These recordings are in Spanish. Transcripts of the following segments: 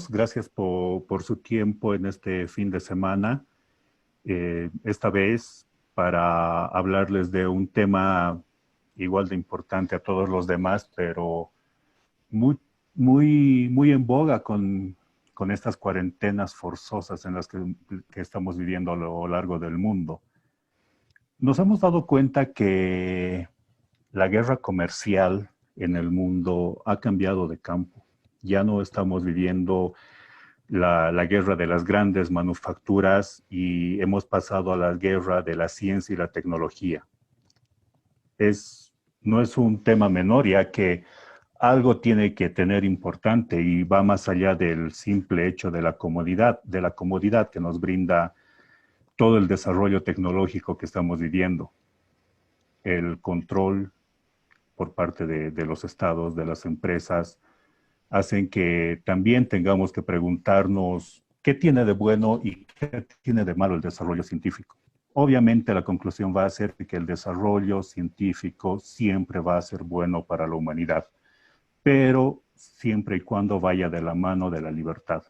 todos. Gracias por su tiempo en este fin de semana. Esta vez para hablarles de un tema igual de importante a todos los demás, pero muy en boga con estas cuarentenas forzosas en las que estamos viviendo a lo largo del mundo. Nos hemos dado cuenta que la guerra comercial en el mundo ha cambiado de campo. Ya no estamos viviendo la guerra de las grandes manufacturas y hemos pasado a la guerra de la ciencia y la tecnología. No es un tema menor, ya que algo tiene que tener importante y va más allá del simple hecho de la comodidad que nos brinda todo el desarrollo tecnológico que estamos viviendo. El control por parte de los estados, de las empresas, hacen que también tengamos que preguntarnos qué tiene de bueno y qué tiene de malo el desarrollo científico. Obviamente la conclusión va a ser que el desarrollo científico siempre va a ser bueno para la humanidad, pero siempre y cuando vaya de la mano de la libertad.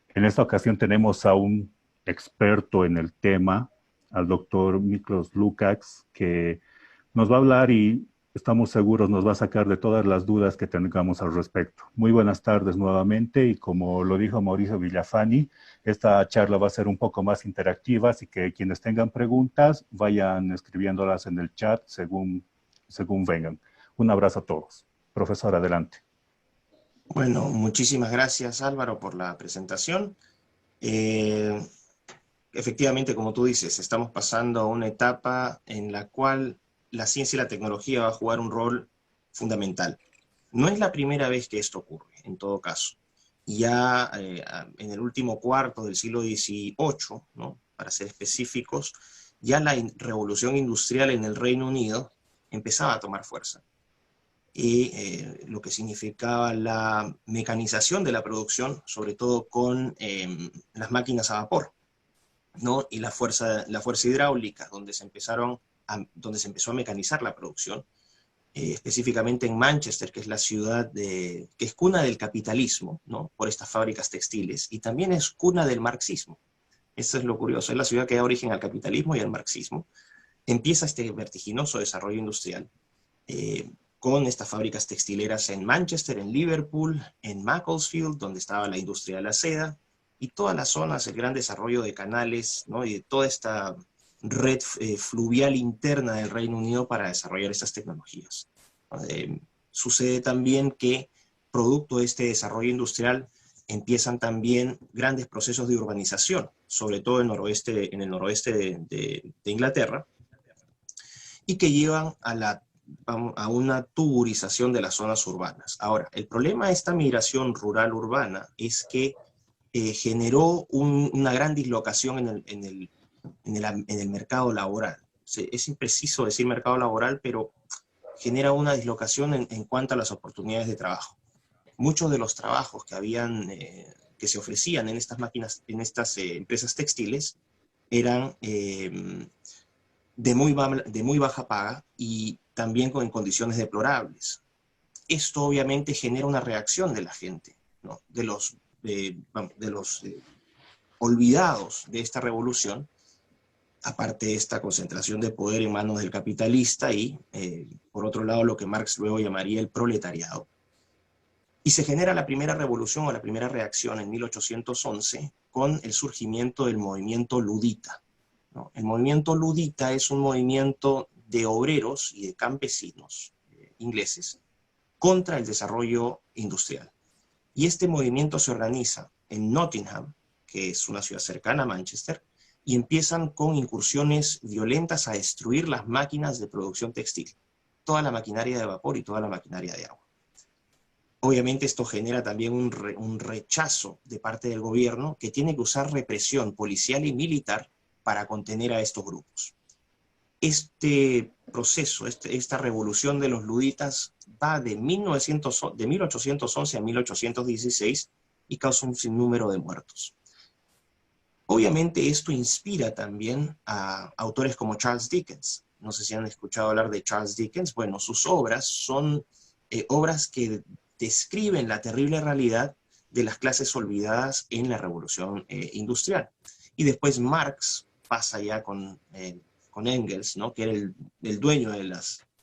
En esta ocasión tenemos a un experto en el tema, al doctor Miklos Lukács, que nos va a hablar y estamos seguros nos va a sacar de todas las dudas que tengamos al respecto. Muy buenas tardes nuevamente y como lo dijo Mauricio Villafani, esta charla va a ser un poco más interactiva, así que quienes tengan preguntas vayan escribiéndolas en el chat según vengan. Un abrazo a todos. Profesor, adelante. Bueno, muchísimas gracias Álvaro por la presentación. Efectivamente, como tú dices, estamos pasando a una etapa en la cual la ciencia y la tecnología va a jugar un rol fundamental. No es la primera vez que esto ocurre, en todo caso. Ya en el último cuarto del siglo XVIII, ¿no?, para ser específicos, ya la revolución industrial en el Reino Unido empezaba a tomar fuerza. Y lo que significaba la mecanización de la producción, sobre todo con las máquinas a vapor, ¿no?, y la fuerza hidráulica, donde se empezó a mecanizar la producción, específicamente en Manchester, que es la ciudad que es cuna del capitalismo, ¿no?, por estas fábricas textiles, y también es cuna del marxismo. Eso es lo curioso, es la ciudad que da origen al capitalismo y al marxismo. Empieza este vertiginoso desarrollo industrial, con estas fábricas textileras en Manchester, en Liverpool, en Macclesfield, donde estaba la industria de la seda, y todas las zonas, el gran desarrollo de canales, ¿no?, y de toda esta red fluvial interna del Reino Unido para desarrollar estas tecnologías. Sucede también que, producto de este desarrollo industrial, empiezan también grandes procesos de urbanización, sobre todo en el noroeste de Inglaterra, y que llevan a una tuburización de las zonas urbanas. Ahora, el problema de esta migración rural-urbana es que generó una gran dislocación en el mercado laboral. Es impreciso decir mercado laboral, pero genera una dislocación en cuanto a las oportunidades de trabajo. Muchos de los trabajos que se ofrecían en estas empresas textiles eran de muy baja paga y también en condiciones deplorables. Esto obviamente genera una reacción de la gente, ¿no?, de los olvidados de esta revolución, aparte de esta concentración de poder en manos del capitalista y, por otro lado, lo que Marx luego llamaría el proletariado. Y se genera la primera revolución o la primera reacción en 1811 con el surgimiento del movimiento ludita, ¿no? El movimiento ludita es un movimiento de obreros y de campesinos ingleses contra el desarrollo industrial. Y este movimiento se organiza en Nottingham, que es una ciudad cercana a Manchester, y empiezan con incursiones violentas a destruir las máquinas de producción textil, toda la maquinaria de vapor y toda la maquinaria de agua. Obviamente esto genera también un rechazo de parte del gobierno que tiene que usar represión policial y militar para contener a estos grupos. Este proceso, esta revolución de los luditas va de 1811 a 1816 y causa un sinnúmero de muertos. Obviamente esto inspira también a autores como Charles Dickens. No sé si han escuchado hablar de Charles Dickens. Bueno, sus obras son obras que describen la terrible realidad de las clases olvidadas en la revolución industrial. Y después Marx pasa ya con Engels, ¿no? Que era el dueño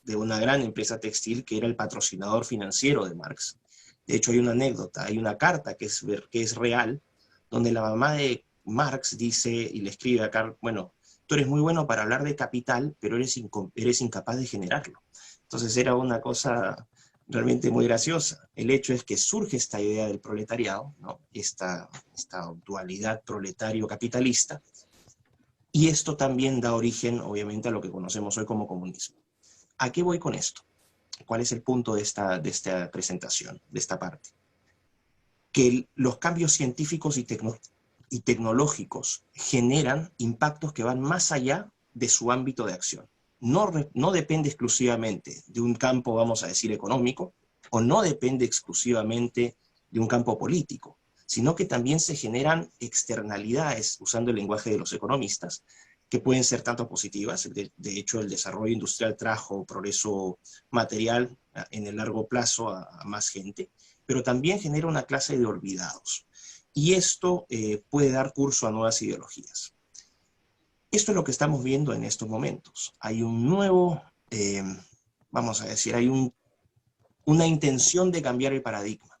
de una gran empresa textil, que era el patrocinador financiero de Marx. De hecho, hay una anécdota, hay una carta que es real, donde la mamá de Marx dice y le escribe a Karl, bueno, tú eres muy bueno para hablar de capital, pero eres incapaz de generarlo. Entonces era una cosa realmente muy graciosa. El hecho es que surge esta idea del proletariado, ¿no? esta dualidad proletario-capitalista, y esto también da origen, obviamente, a lo que conocemos hoy como comunismo. ¿A qué voy con esto? ¿Cuál es el punto de esta presentación, de esta parte? Que los cambios científicos y tecnológicos generan impactos que van más allá de su ámbito de acción. No depende exclusivamente de un campo, vamos a decir, económico, o no depende exclusivamente de un campo político, sino que también se generan externalidades, usando el lenguaje de los economistas, que pueden ser tanto positivas. De hecho, el desarrollo industrial trajo progreso material en el largo plazo a más gente, pero también genera una clase de olvidados. Y esto puede dar curso a nuevas ideologías. Esto es lo que estamos viendo en estos momentos. Hay un nuevo, vamos a decir, hay una intención de cambiar el paradigma,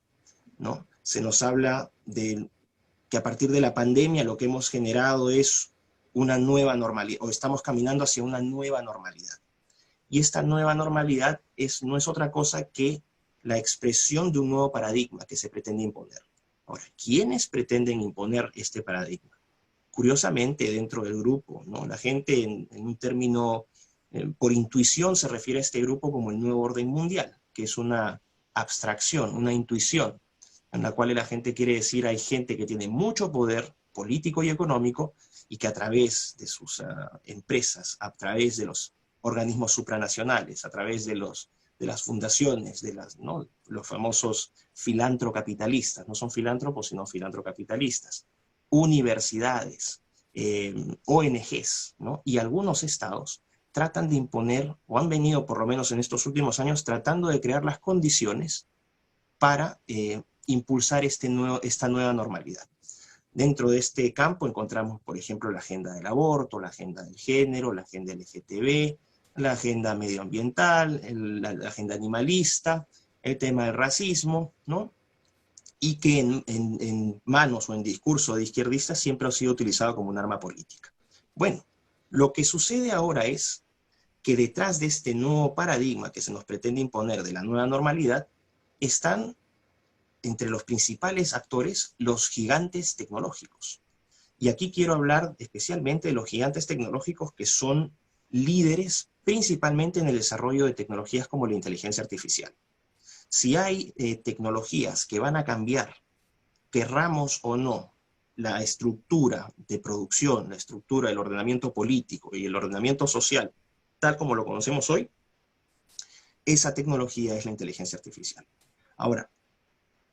¿no? Se nos habla de que a partir de la pandemia lo que hemos generado es una nueva normalidad, o estamos caminando hacia una nueva normalidad. Y esta nueva normalidad no es otra cosa que la expresión de un nuevo paradigma que se pretende imponer. Ahora, ¿quiénes pretenden imponer este paradigma? Curiosamente, dentro del grupo, ¿no? La gente en un término, por intuición, se refiere a este grupo como el nuevo orden mundial, que es una abstracción, una intuición, en la cual la gente quiere decir hay gente que tiene mucho poder político y económico y que a través de sus empresas, a través de los organismos supranacionales, a través de las fundaciones, ¿no? Los famosos filantrocapitalistas, no son filántropos, sino filantrocapitalistas, universidades, ONGs, ¿no? Y algunos estados tratan de imponer, o han venido por lo menos en estos últimos años, tratando de crear las condiciones para impulsar esta nueva normalidad. Dentro de este campo encontramos, por ejemplo, la agenda del aborto, la agenda del género, la agenda LGTB, la agenda medioambiental, la agenda animalista, el tema del racismo, ¿no? Y que en manos o en discurso de izquierdistas siempre ha sido utilizado como un arma política. Bueno, lo que sucede ahora es que detrás de este nuevo paradigma que se nos pretende imponer de la nueva normalidad, están entre los principales actores los gigantes tecnológicos. Y aquí quiero hablar especialmente de los gigantes tecnológicos que son líderes principalmente en el desarrollo de tecnologías como la inteligencia artificial. Si hay tecnologías que van a cambiar, querramos o no, la estructura de producción, la estructura del ordenamiento político y el ordenamiento social, tal como lo conocemos hoy, esa tecnología es la inteligencia artificial. Ahora,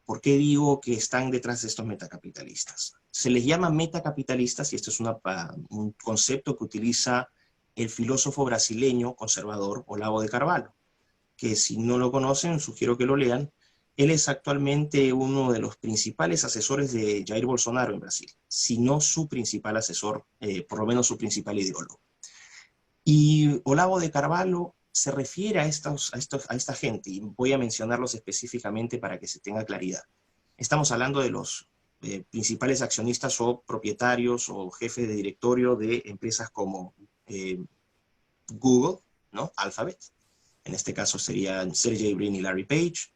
¿por qué digo que están detrás de estos metacapitalistas? Se les llama metacapitalistas, y esto es un concepto que utiliza el filósofo brasileño conservador Olavo de Carvalho, que si no lo conocen, sugiero que lo lean. Él es actualmente uno de los principales asesores de Jair Bolsonaro en Brasil, si no su principal asesor, por lo menos su principal ideólogo. Y Olavo de Carvalho se refiere a esta gente, y voy a mencionarlos específicamente para que se tenga claridad. Estamos hablando de los principales accionistas o propietarios o jefes de directorio de empresas como Google, ¿no? Alphabet, en este caso serían Sergey Brin y Larry Page,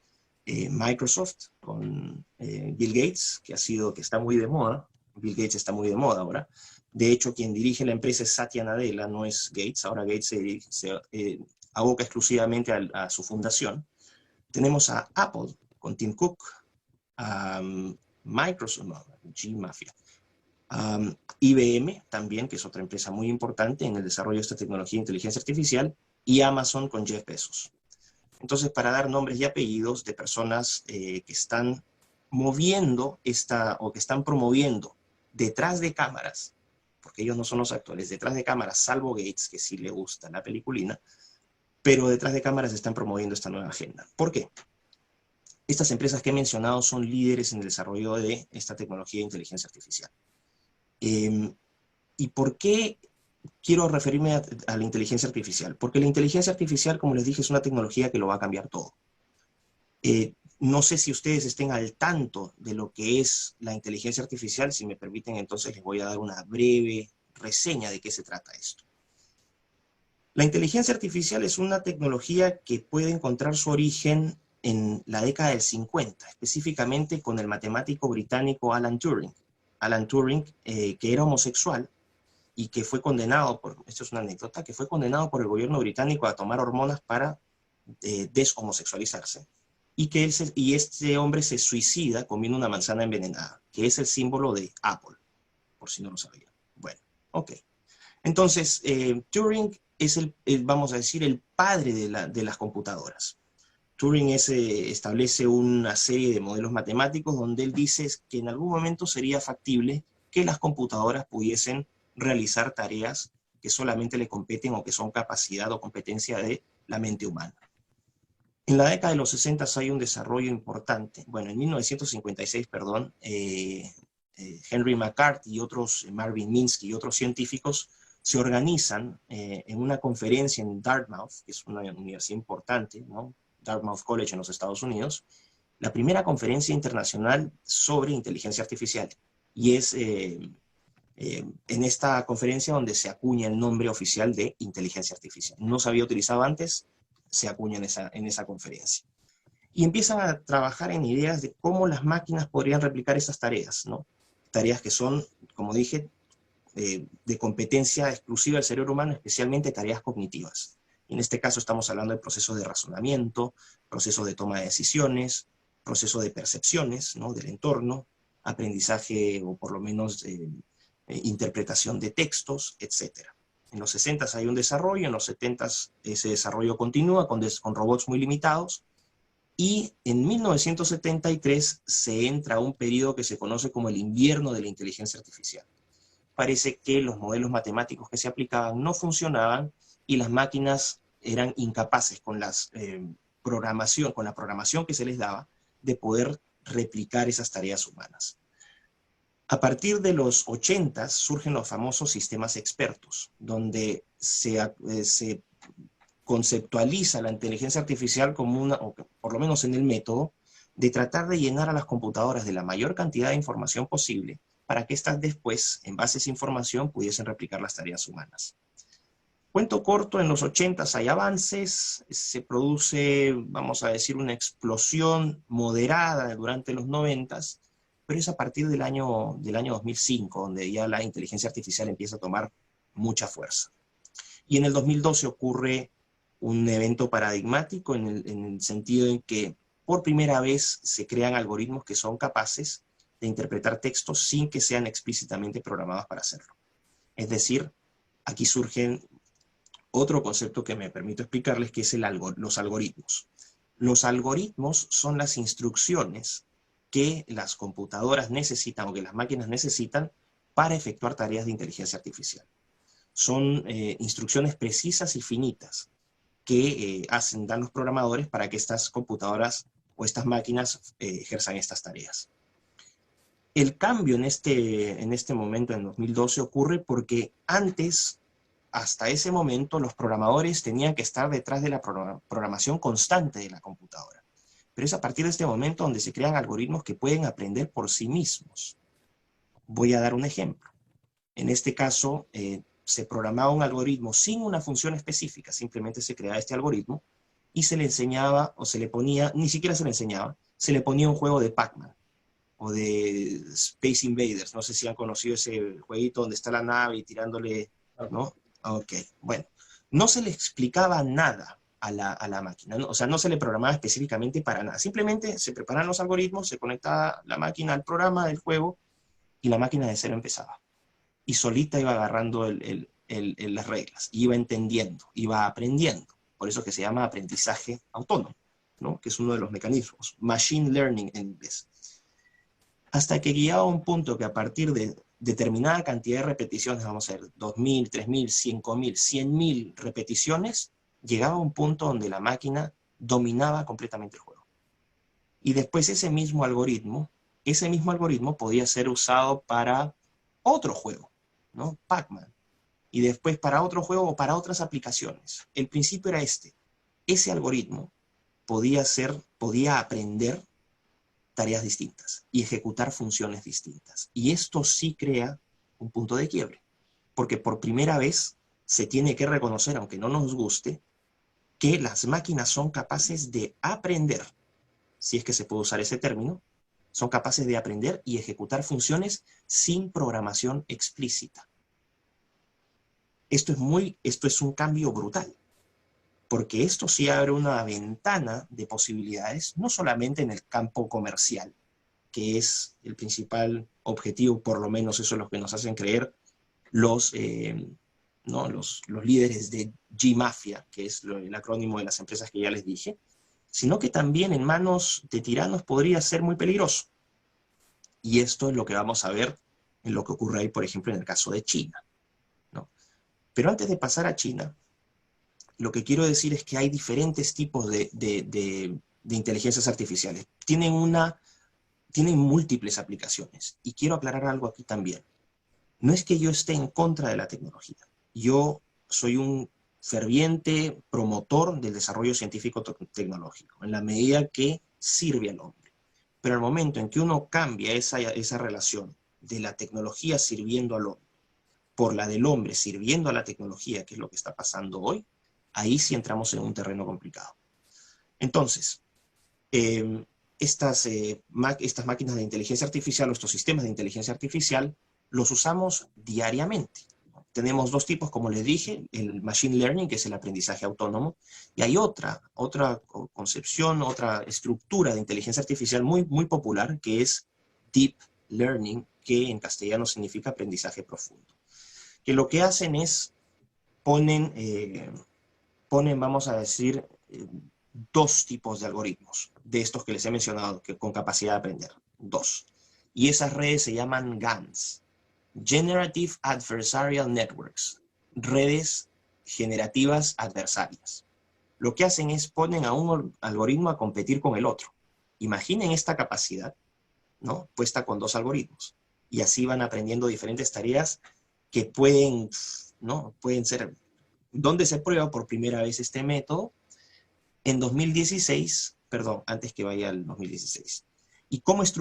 Microsoft con Bill Gates, que está muy de moda. Bill Gates está muy de moda ahora. De hecho, quien dirige la empresa es Satya Nadella, no es Gates. Ahora Gates se aboca exclusivamente a su fundación. Tenemos a Apple con Tim Cook, a Microsoft, no, G-Mafia, IBM también, que es otra empresa muy importante en el desarrollo de esta tecnología de inteligencia artificial, y Amazon con Jeff Bezos. Entonces, para dar nombres y apellidos de personas que están moviendo o que están promoviendo detrás de cámaras, porque ellos no son los actores, detrás de cámaras, salvo Gates, que sí le gusta la peliculina, pero detrás de cámaras están promoviendo esta nueva agenda. ¿Por qué? Estas empresas que he mencionado son líderes en el desarrollo de esta tecnología de inteligencia artificial. ¿Y por qué quiero referirme a la inteligencia artificial? Porque la inteligencia artificial, como les dije, es una tecnología que lo va a cambiar todo. No sé si ustedes estén al tanto de lo que es la inteligencia artificial. Si me permiten, entonces les voy a dar una breve reseña de qué se trata esto. La inteligencia artificial es una tecnología que puede encontrar su origen en la década del 50, específicamente con el matemático británico Alan Turing. Alan Turing, que era homosexual y que fue condenado esto es una anécdota, que fue condenado por el gobierno británico a tomar hormonas para deshomosexualizarse. Y este hombre se suicida comiendo una manzana envenenada, que es el símbolo de Apple, por si no lo sabían. Bueno, ok. Entonces, Turing es vamos a decir, el padre de las computadoras. Turing establece una serie de modelos matemáticos donde él dice que en algún momento sería factible que las computadoras pudiesen realizar tareas que solamente le competen o que son capacidad o competencia de la mente humana. En la década de los 60 hay un desarrollo importante. Bueno, en 1956, perdón, Henry McCarthy y otros, Marvin Minsky y otros científicos se organizan en una conferencia en Dartmouth, que es una universidad importante, ¿no? Dartmouth College en los Estados Unidos, la primera conferencia internacional sobre inteligencia artificial. Y es en esta conferencia donde se acuña el nombre oficial de inteligencia artificial. No se había utilizado antes, se acuña en esa conferencia. Y empiezan a trabajar en ideas de cómo las máquinas podrían replicar esas tareas, ¿no? Tareas que son, como dije, de competencia exclusiva del cerebro humano, especialmente tareas cognitivas. En este caso estamos hablando de procesos de razonamiento, procesos de toma de decisiones, procesos de percepciones, ¿no? Del entorno, aprendizaje o por lo menos interpretación de textos, etc. En los 60 hay un desarrollo, en los 70 ese desarrollo continúa con robots muy limitados, y en 1973 se entra a un periodo que se conoce como el invierno de la inteligencia artificial. Parece que los modelos matemáticos que se aplicaban no funcionaban y las máquinas eran incapaces con la programación que se les daba de poder replicar esas tareas humanas. A partir de los 80 surgen los famosos sistemas expertos, donde se conceptualiza la inteligencia artificial como o por lo menos en el método, de tratar de llenar a las computadoras de la mayor cantidad de información posible para que éstas después, en base a esa información, pudiesen replicar las tareas humanas. Cuento corto, en los 80 hay avances, se produce, vamos a decir, una explosión moderada durante los 90, pero es a partir del año 2005, donde ya la inteligencia artificial empieza a tomar mucha fuerza. Y en el 2012 ocurre un evento paradigmático en el sentido en que por primera vez se crean algoritmos que son capaces de interpretar textos sin que sean explícitamente programados para hacerlo. Es decir, aquí surgen otro concepto que me permito explicarles, que es los algoritmos. Los algoritmos son las instrucciones que las computadoras necesitan o que las máquinas necesitan para efectuar tareas de inteligencia artificial. Son instrucciones precisas y finitas que dan los programadores para que estas computadoras o estas máquinas ejerzan estas tareas. El cambio en este momento, en 2012, ocurre porque antes, hasta ese momento, los programadores tenían que estar detrás de la programación constante de la computadora. Pero es a partir de este momento donde se crean algoritmos que pueden aprender por sí mismos. Voy a dar un ejemplo. En este caso, se programaba un algoritmo sin una función específica, simplemente se creaba este algoritmo y se le enseñaba, o se le ponía, ni siquiera se le enseñaba, se le ponía un juego de Pac-Man o de Space Invaders. No sé si han conocido ese jueguito donde está la nave y tirándole, ¿no? Ok, bueno. No se le explicaba nada a la máquina, ¿no? O sea, no se le programaba específicamente para nada. Simplemente se preparaban los algoritmos, se conectaba la máquina al programa del juego y la máquina de cero empezaba. Y solita iba agarrando las reglas, iba entendiendo, iba aprendiendo. Por eso que se llama aprendizaje autónomo, ¿no? Que es uno de los mecanismos. Machine learning en inglés. Hasta que llegaba a un punto que a partir de determinada cantidad de repeticiones, vamos a ver, 2.000, 3.000, 5.000, 100.000 repeticiones, llegaba a un punto donde la máquina dominaba completamente el juego. Y después ese mismo algoritmo podía ser usado para otro juego, ¿no? Pac-Man. Y después para otro juego o para otras aplicaciones. El principio era este. Ese algoritmo podía aprender tareas distintas y ejecutar funciones distintas. Y esto sí crea un punto de quiebre, porque por primera vez se tiene que reconocer, aunque no nos guste, que las máquinas son capaces de aprender, si es que se puede usar ese término, son capaces de aprender y ejecutar funciones sin programación explícita. Esto es un cambio brutal, porque esto sí abre una ventana de posibilidades, no solamente en el campo comercial, que es el principal objetivo, por lo menos eso es lo que nos hacen creer los líderes de G-Mafia, que es el acrónimo de las empresas que ya les dije, sino que también en manos de tiranos podría ser muy peligroso. Y esto es lo que vamos a ver en lo que ocurre ahí, por ejemplo, en el caso de China, ¿no? Pero antes de pasar a China, lo que quiero decir es que hay diferentes tipos de inteligencias artificiales. Tienen múltiples aplicaciones. Y quiero aclarar algo aquí también. No es que yo esté en contra de la tecnología. Yo soy un ferviente promotor del desarrollo científico tecnológico, en la medida que sirve al hombre. Pero al momento en que uno cambia esa relación de la tecnología sirviendo al hombre por la del hombre sirviendo a la tecnología, que es lo que está pasando hoy, ahí sí entramos en un terreno complicado. Entonces, estas máquinas de inteligencia artificial o estos sistemas de inteligencia artificial los usamos diariamente. Tenemos dos tipos, como les dije, el machine learning, que es el aprendizaje autónomo, y hay otra concepción, otra estructura de inteligencia artificial muy, muy popular, que es deep learning, que en castellano significa aprendizaje profundo. Que lo que hacen es ponen, vamos a decir, dos tipos de algoritmos, de estos que les he mencionado, que con capacidad de aprender, dos. Y esas redes se llaman GANs, Generative Adversarial Networks, redes generativas adversarias. Lo que hacen es ponen a un algoritmo a competir con el otro. Imaginen esta capacidad, ¿no? Puesta con dos algoritmos. Y así van aprendiendo diferentes tareas que pueden ser. ¿Dónde se prueba por primera vez este método? En 2016, perdón, antes que vaya al 2016. ¿Y cómo se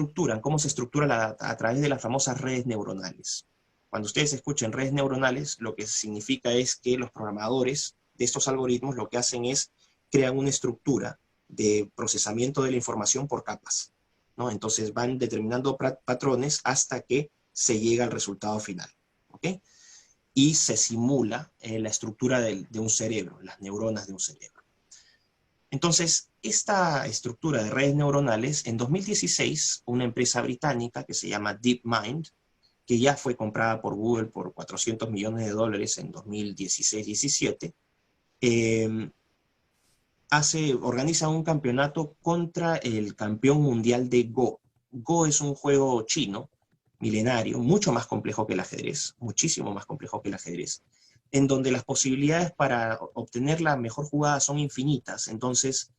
estructura a través de las famosas redes neuronales? Cuando ustedes escuchen redes neuronales, lo que significa es que los programadores de estos algoritmos lo que hacen es crean una estructura de procesamiento de la información por capas, ¿no? Entonces van determinando patrones hasta que se llega al resultado final, ¿ok? Y se simula la estructura de un cerebro, las neuronas de un cerebro. Entonces, esta estructura de redes neuronales, en 2016, una empresa británica que se llama DeepMind, que ya fue comprada por Google por $400 millones en 2016-17, organiza un campeonato contra el campeón mundial de Go. Go es un juego chino, milenario, mucho más complejo que el ajedrez, muchísimo más complejo que el ajedrez, en donde las posibilidades para obtener la mejor jugada son infinitas. Entonces,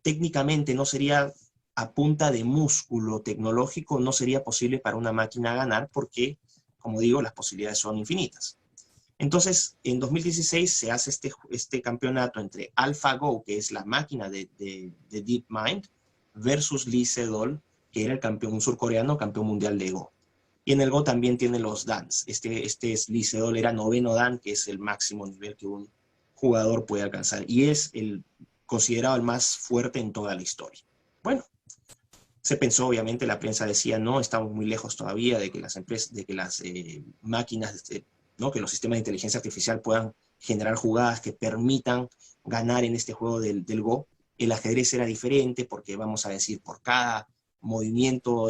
técnicamente no sería, a punta de músculo tecnológico, no sería posible para una máquina ganar porque, como digo, las posibilidades son infinitas. Entonces, en 2016 se hace este campeonato entre AlphaGo, que es la máquina de DeepMind, versus Lee Sedol, que era un surcoreano campeón mundial de Go. Y en el Go también tiene los dans. Este es Lee Sedol, era 9º dan, que es el máximo nivel que un jugador puede alcanzar. Y es considerado el más fuerte en toda la historia. Bueno, se pensó, obviamente, la prensa decía, no, estamos muy lejos todavía de que las máquinas, ¿no? Que los sistemas de inteligencia artificial puedan generar jugadas que permitan ganar en este juego del Go. El ajedrez era diferente porque, vamos a decir, por cada movimiento,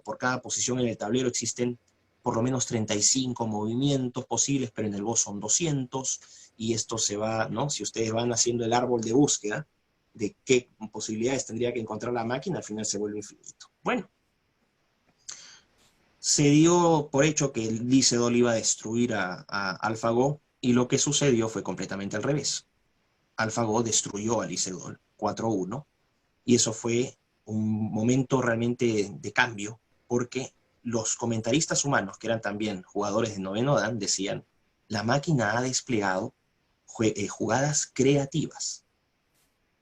por cada posición en el tablero existen por lo menos 35 movimientos posibles, pero en el Go son 200, y esto se va, ¿no? Si ustedes van haciendo el árbol de búsqueda de qué posibilidades tendría que encontrar la máquina, al final se vuelve infinito. Bueno, se dio por hecho que Lee Sedol iba a destruir a AlphaGo, y lo que sucedió fue completamente al revés. AlphaGo destruyó a Lee Sedol 4-1, y eso fue un momento realmente de cambio, porque los comentaristas humanos, que eran también jugadores de noveno dan, decían, la máquina ha desplegado jugadas creativas.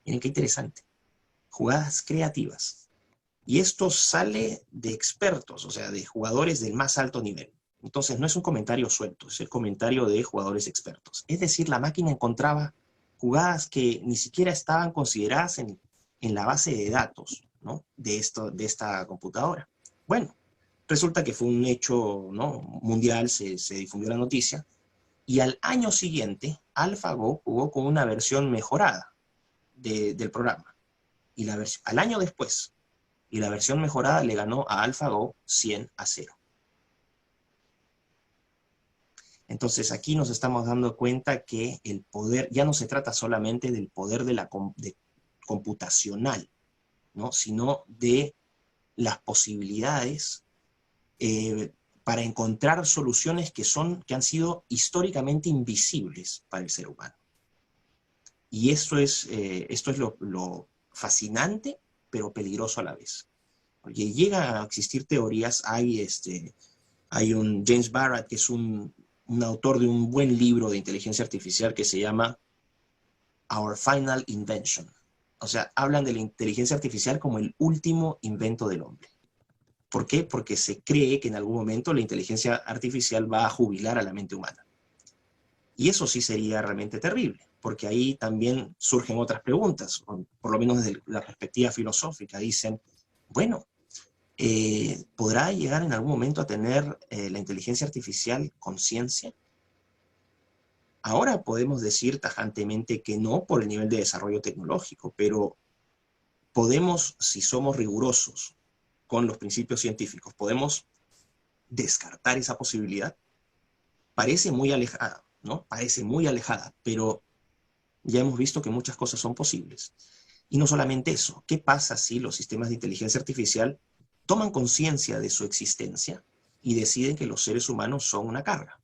Miren qué interesante. Jugadas creativas. Y esto sale de expertos, o sea, de jugadores del más alto nivel. Entonces, no es un comentario suelto, es el comentario de jugadores expertos. Es decir, la máquina encontraba jugadas que ni siquiera estaban consideradas en la base de datos, ¿no?, de esta computadora. Bueno, resulta que fue un hecho, ¿no?, mundial, se difundió la noticia, y al año siguiente, AlphaGo jugó con una versión mejorada del programa. Y al año después, y la versión mejorada le ganó a AlphaGo 100-0. Entonces aquí nos estamos dando cuenta que el poder ya no se trata solamente del poder de computacional, ¿no?, sino de las posibilidades para encontrar soluciones que han sido históricamente invisibles para el ser humano. Y esto es lo fascinante, pero peligroso a la vez. Porque llega a existir teorías, hay un James Barrett, que es un autor de un buen libro de inteligencia artificial que se llama Our Final Invention. O sea, hablan de la inteligencia artificial como el último invento del hombre. ¿Por qué? Porque se cree que en algún momento la inteligencia artificial va a jubilar a la mente humana. Y eso sí sería realmente terrible, porque ahí también surgen otras preguntas, por lo menos desde la perspectiva filosófica. Dicen, bueno, ¿podrá llegar en algún momento a tener la inteligencia artificial conciencia? Ahora podemos decir tajantemente que no por el nivel de desarrollo tecnológico, pero podemos, si somos rigurosos con los principios científicos, podemos descartar esa posibilidad. Parece muy alejada, ¿no? Parece muy alejada, pero ya hemos visto que muchas cosas son posibles. Y no solamente eso, ¿qué pasa si los sistemas de inteligencia artificial toman conciencia de su existencia y deciden que los seres humanos son una carga?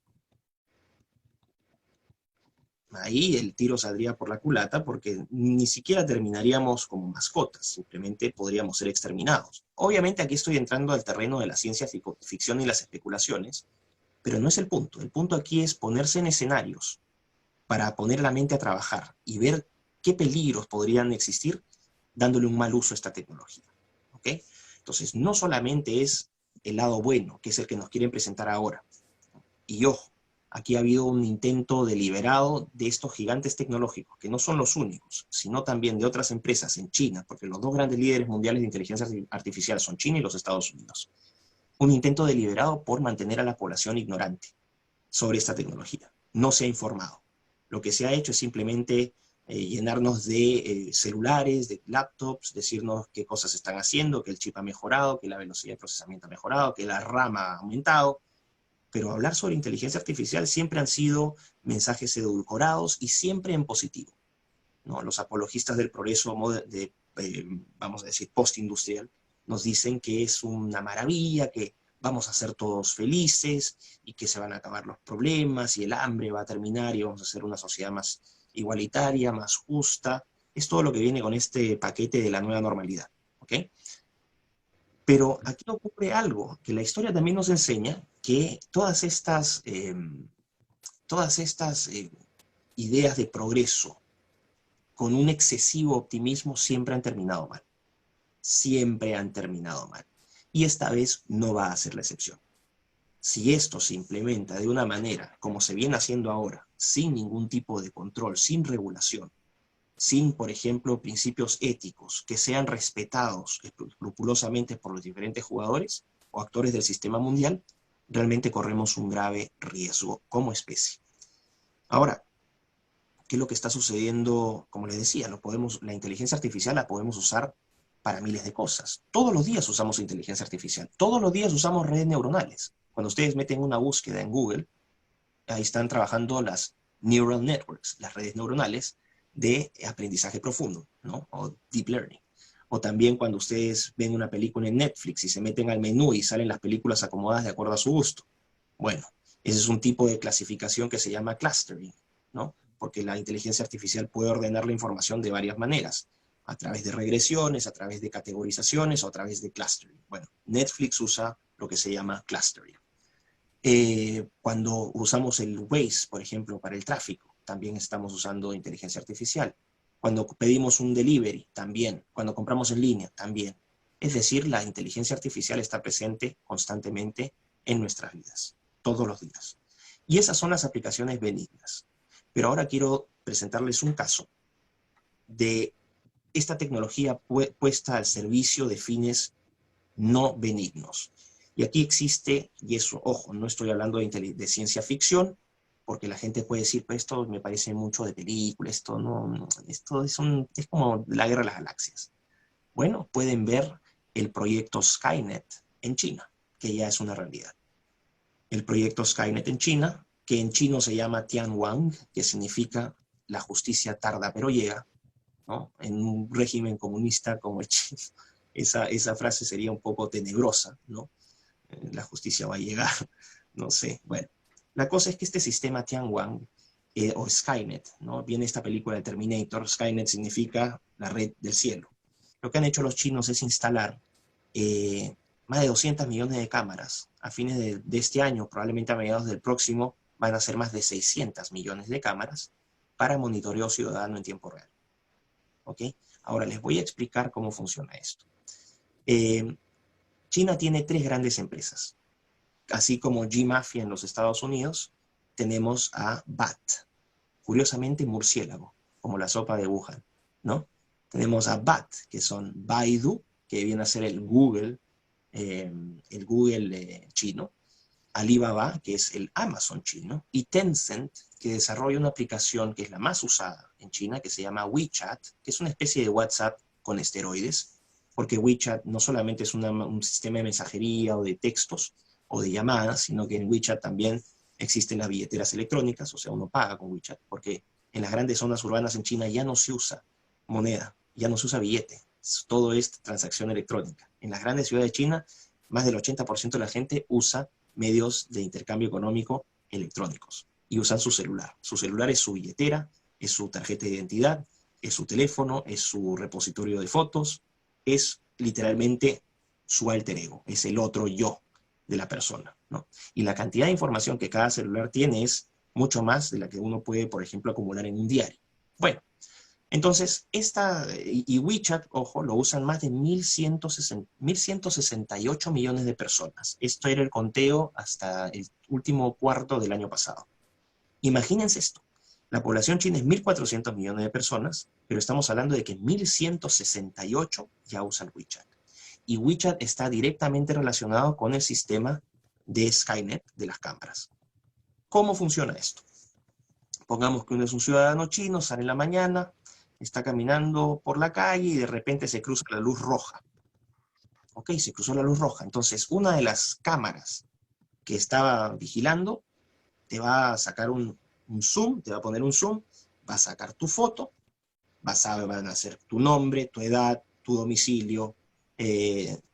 Ahí el tiro saldría por la culata, porque ni siquiera terminaríamos como mascotas, simplemente podríamos ser exterminados. Obviamente aquí estoy entrando al terreno de la ciencia ficción y las especulaciones, pero no es el punto. El punto aquí es ponerse en escenarios para poner la mente a trabajar y ver qué peligros podrían existir dándole un mal uso a esta tecnología. ¿Ok? Entonces, no solamente es el lado bueno, que es el que nos quieren presentar ahora. Y ojo, aquí ha habido un intento deliberado de estos gigantes tecnológicos, que no son los únicos, sino también de otras empresas en China, porque los dos grandes líderes mundiales de inteligencia artificial son China y los Estados Unidos. Un intento deliberado por mantener a la población ignorante sobre esta tecnología. No se ha informado. Lo que se ha hecho es simplemente llenarnos de celulares, de laptops, decirnos qué cosas están haciendo, que el chip ha mejorado, que la velocidad de procesamiento ha mejorado, que la RAM ha aumentado. Pero hablar sobre inteligencia artificial siempre han sido mensajes edulcorados y siempre en positivo, ¿no? Los apologistas del progreso, vamos a decir, postindustrial, nos dicen que es una maravilla, que vamos a ser todos felices y que se van a acabar los problemas y el hambre va a terminar y vamos a ser una sociedad más igualitaria, más justa. Es todo lo que viene con este paquete de la nueva normalidad, ¿ok? Pero aquí ocurre algo, que la historia también nos enseña que todas estas ideas de progreso con un excesivo optimismo siempre han terminado mal. Siempre han terminado mal. Y esta vez no va a ser la excepción. Si esto se implementa de una manera como se viene haciendo ahora, sin ningún tipo de control, sin regulación, sin, por ejemplo, principios éticos que sean respetados escrupulosamente por los diferentes jugadores o actores del sistema mundial, realmente corremos un grave riesgo como especie. Ahora, ¿qué es lo que está sucediendo? Como les decía, la inteligencia artificial la podemos usar para miles de cosas. Todos los días usamos inteligencia artificial. Todos los días usamos redes neuronales. Cuando ustedes meten una búsqueda en Google, ahí están trabajando las neural networks, las redes neuronales de aprendizaje profundo, ¿no? O deep learning. O también cuando ustedes ven una película en Netflix y se meten al menú y salen las películas acomodadas de acuerdo a su gusto. Bueno, ese es un tipo de clasificación que se llama clustering, ¿no? Porque la inteligencia artificial puede ordenar la información de varias maneras. a través de regresiones, a través de categorizaciones o a través de clustering. Bueno, Netflix usa lo que se llama clustering. Cuando usamos el Waze, por ejemplo, para el tráfico, también estamos usando inteligencia artificial. Cuando pedimos un delivery, también. Cuando compramos en línea, también. Es decir, la inteligencia artificial está presente constantemente en nuestras vidas, todos los días. Y esas son las aplicaciones benignas. Pero ahora quiero presentarles un caso de esta tecnología puesta al servicio de fines no benignos. Y aquí existe, y eso, ojo, no estoy hablando de ciencia ficción, porque la gente puede decir, pues esto me parece mucho de película, esto no, esto es como la guerra de las galaxias. Bueno, pueden ver el proyecto Skynet en China, que ya es una realidad. El proyecto Skynet en China, que en chino se llama Tianwang, que significa la justicia tarda pero llega, ¿no? En un régimen comunista como el chino, esa frase sería un poco tenebrosa, ¿no? La justicia va a llegar, no sé. Bueno, la cosa es que este sistema Tianwang, o Skynet, ¿no? Viene esta película de Terminator, Skynet significa la red del cielo. Lo que han hecho los chinos es instalar más de 200 millones de cámaras. A fines de este año, probablemente a mediados del próximo, van a ser más de 600 millones de cámaras para monitoreo ciudadano en tiempo real. ¿Ok? Ahora les voy a explicar cómo funciona esto. China tiene 3 grandes empresas. Así como G-Mafia en los Estados Unidos, tenemos a BAT. Curiosamente, murciélago, como la sopa de Wuhan, ¿no? Tenemos a BAT, que son Baidu, que viene a ser el Google chino, Alibaba, que es el Amazon chino, y Tencent, que desarrolla una aplicación que es la más usada en China, que se llama WeChat, que es una especie de WhatsApp con esteroides, porque WeChat no solamente es un sistema de mensajería o de textos o de llamadas, sino que en WeChat también existen las billeteras electrónicas, o sea, uno paga con WeChat, porque en las grandes zonas urbanas en China ya no se usa moneda, ya no se usa billete, todo es transacción electrónica. En las grandes ciudades de China, más del 80% de la gente usa medios de intercambio económico electrónicos y usan su celular. Su celular es su billetera, es su tarjeta de identidad, es su teléfono, es su repositorio de fotos, es literalmente su alter ego, es el otro yo de la persona, ¿no? Y la cantidad de información que cada celular tiene es mucho más de la que uno puede, por ejemplo, acumular en un diario. Bueno, entonces, y WeChat, ojo, lo usan más de 1.168 millones de personas. Esto era el conteo hasta el último cuarto del año pasado. Imagínense esto. La población china es 1.400 millones de personas, pero estamos hablando de que 1.168 ya usan WeChat. Y WeChat está directamente relacionado con el sistema de Skynet de las cámaras. ¿Cómo funciona esto? Pongamos que uno es un ciudadano chino, sale en la mañana, está caminando por la calle y de repente se cruza la luz roja. Ok, se cruzó la luz roja. Entonces, una de las cámaras que estaba vigilando te va a sacar un zoom, te va a poner un zoom, va a sacar tu foto, van a hacer tu nombre, tu edad, tu domicilio,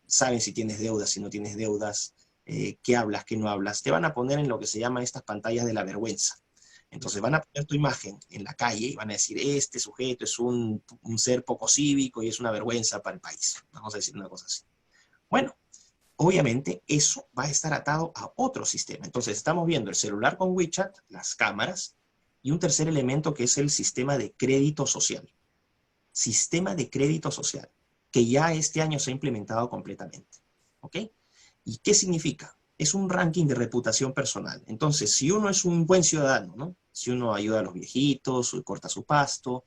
saben si tienes deudas, si no tienes deudas, qué hablas, qué no hablas. Te van a poner en lo que se llama estas pantallas de la vergüenza. Entonces van a poner tu imagen en la calle y van a decir, este sujeto es un ser poco cívico y es una vergüenza para el país. Vamos a decir una cosa así. Bueno, obviamente eso va a estar atado a otro sistema. Entonces estamos viendo el celular con WeChat, las cámaras, y un tercer elemento que es el sistema de crédito social. Sistema de crédito social, que ya este año se ha implementado completamente. ¿Ok? ¿Y qué significa? Es un ranking de reputación personal. Entonces, si uno es un buen ciudadano, ¿no? Si uno ayuda a los viejitos, corta su pasto,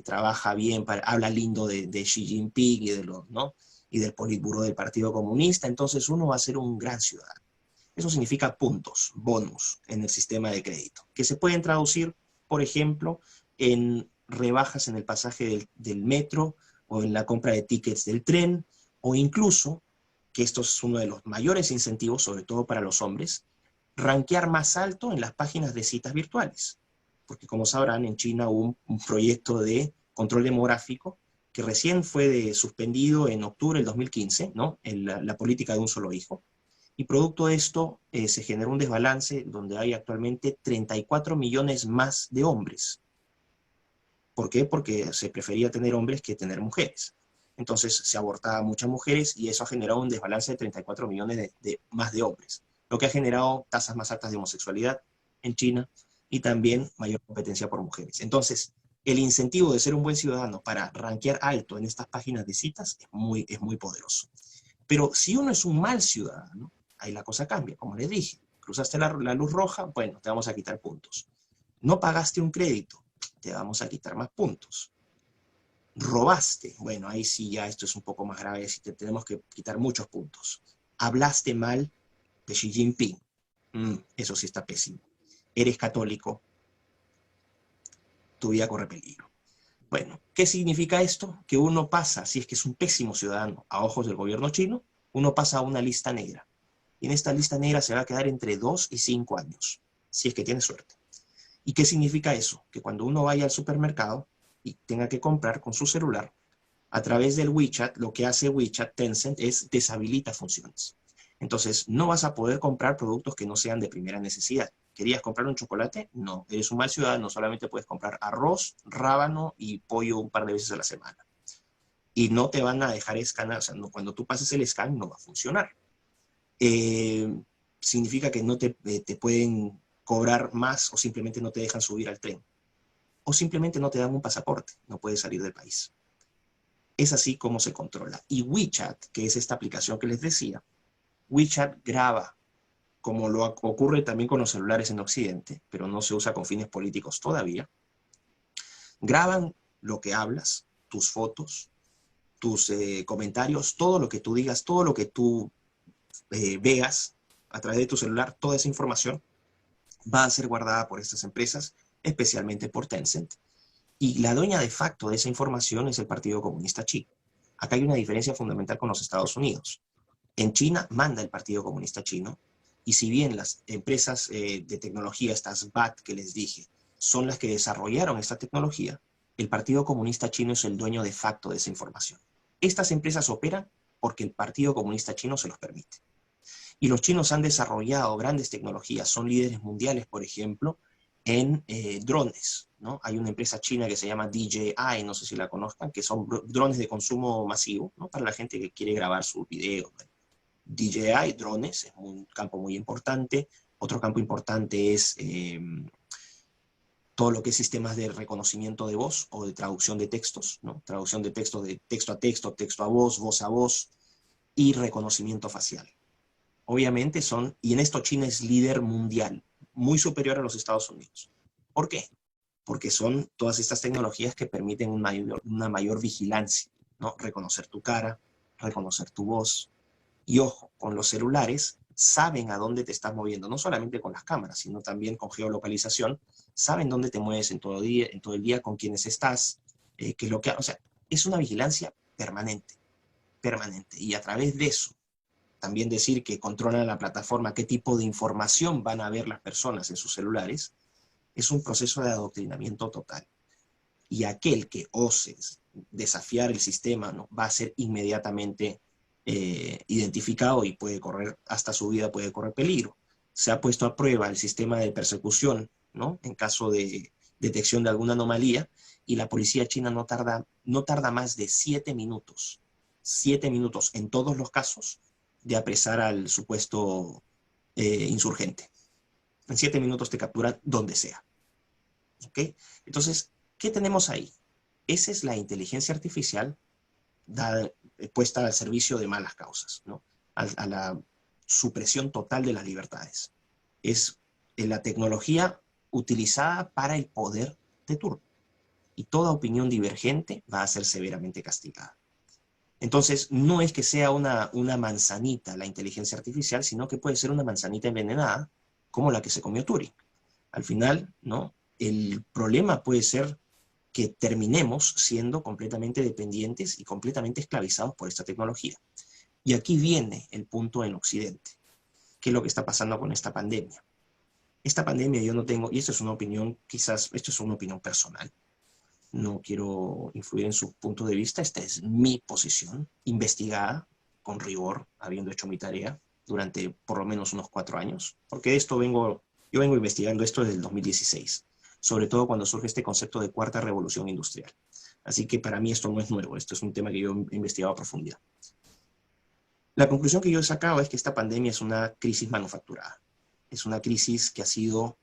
trabaja bien, habla lindo de Xi Jinping ¿no? Y del Politburó del Partido Comunista, entonces uno va a ser un gran ciudadano. Eso significa puntos, bonus, en el sistema de crédito, que se pueden traducir, por ejemplo, en rebajas en el pasaje del metro o en la compra de tickets del tren, o incluso, que esto es uno de los mayores incentivos, sobre todo para los hombres, rankear más alto en las páginas de citas virtuales. Porque como sabrán, en China hubo un proyecto de control demográfico que recién fue suspendido en octubre del 2015, ¿no? La política de un solo hijo. Y producto de esto se generó un desbalance donde hay actualmente 34 millones más de hombres. ¿Por qué? Porque se prefería tener hombres que tener mujeres. Entonces se abortaban muchas mujeres y eso ha generado un desbalance de 34 millones más de hombres, lo que ha generado tasas más altas de homosexualidad en China y también mayor competencia por mujeres. Entonces, el incentivo de ser un buen ciudadano para rankear alto en estas páginas de citas es muy poderoso. Pero si uno es un mal ciudadano, ahí la cosa cambia. Como les dije, cruzaste la luz roja, bueno, te vamos a quitar puntos. No pagaste un crédito, te vamos a quitar más puntos. Robaste, bueno, ahí sí ya esto es un poco más grave, así te tenemos que quitar muchos puntos. Hablaste mal de Xi Jinping, eso sí está pésimo. Eres católico, tu vida corre peligro. Bueno, ¿qué significa esto? Que uno pasa, si es que es un pésimo ciudadano a ojos del gobierno chino, uno pasa a una lista negra. Y en esta lista negra se va a quedar entre 2 y 5 años, si es que tiene suerte. ¿Y qué significa eso? Que cuando uno vaya al supermercado y tenga que comprar con su celular, a través del WeChat, lo que hace WeChat Tencent es deshabilita funciones. Entonces, no vas a poder comprar productos que no sean de primera necesidad. ¿Querías comprar un chocolate? No, eres un mal ciudadano, solamente puedes comprar arroz, rábano y pollo un par de veces a la semana. Y no te van a dejar escanear, o sea, no, cuando tú pases el scan no va a funcionar. Eh, Significa que no te pueden cobrar más o simplemente no te dejan subir al tren. O simplemente no te dan un pasaporte, no puedes salir del país. Es así como se controla. Y WeChat, que es esta aplicación que les decía, WeChat graba, como lo ocurre también con los celulares en Occidente, pero no se usa con fines políticos todavía. Graban lo que hablas, tus fotos, tus comentarios, todo lo que tú digas, todo lo que tú veas a través de tu celular, toda esa información va a ser guardada por estas empresas, especialmente por Tencent. Y la dueña de facto de esa información es el Partido Comunista Chino. Acá hay una diferencia fundamental con los Estados Unidos. En China manda el Partido Comunista Chino, y si bien las empresas de tecnología, estas BAT que les dije, son las que desarrollaron esta tecnología, el Partido Comunista Chino es el dueño de facto de esa información. Estas empresas operan porque el Partido Comunista Chino se los permite. Y los chinos han desarrollado grandes tecnologías, son líderes mundiales, por ejemplo, en drones, ¿no? Hay una empresa china que se llama DJI, no sé si la conozcan, que son drones de consumo masivo, ¿no? Para la gente que quiere grabar sus videos. DJI, drones, es un campo muy importante. Otro campo importante es todo lo que es sistemas de reconocimiento de voz o de traducción de textos, ¿no? Traducción de textos de texto a voz a voz y reconocimiento facial. Obviamente son, y en esto China es líder mundial, muy superior a los Estados Unidos. ¿Por qué? Porque son todas estas tecnologías que permiten una mayor vigilancia, ¿no? Reconocer tu cara, reconocer tu voz. Y ojo, con los celulares saben a dónde te estás moviendo, no solamente con las cámaras, sino también con geolocalización, saben dónde te mueves en todo el día, con quiénes estás, qué es lo que, o sea, es una vigilancia permanente, permanente. Y a través de eso, también decir que controlan la plataforma, qué tipo de información van a ver las personas en sus celulares, es un proceso de adoctrinamiento total. Y aquel que ose desafiar el sistema, ¿no? Va a ser inmediatamente identificado y puede correr, hasta su vida puede correr peligro. Se ha puesto a prueba el sistema de persecución, ¿no? En caso de detección de alguna anomalía, y la policía china no tarda más de 7 minutos en todos los casos de apresar al supuesto insurgente. En 7 minutos te capturan donde sea. ¿Ok? Entonces, ¿qué tenemos ahí? Esa es la inteligencia artificial puesta al servicio de malas causas, ¿no? A la supresión total de las libertades. Es la tecnología utilizada para el poder de turno. Y toda opinión divergente va a ser severamente castigada. Entonces, no es que sea una manzanita la inteligencia artificial, sino que puede ser una manzanita envenenada, como la que se comió Turing. Al final, ¿no? El problema puede ser que terminemos siendo completamente dependientes y completamente esclavizados por esta tecnología. Y aquí viene el punto en Occidente. ¿Qué es lo que está pasando con esta pandemia? Esta pandemia yo no tengo, y esto es una opinión, quizás, esto es una opinión personal, no quiero influir en su punto de vista, esta es mi posición, investigada con rigor, habiendo hecho mi tarea durante por lo menos unos 4 años, porque yo vengo investigando esto desde el 2016. sobre todo cuando surge este concepto de cuarta revolución industrial. Así que para mí esto no es nuevo, esto es un tema que yo he investigado a profundidad. La conclusión que yo he sacado es que esta pandemia es una crisis manufacturada. Es una crisis que ha sido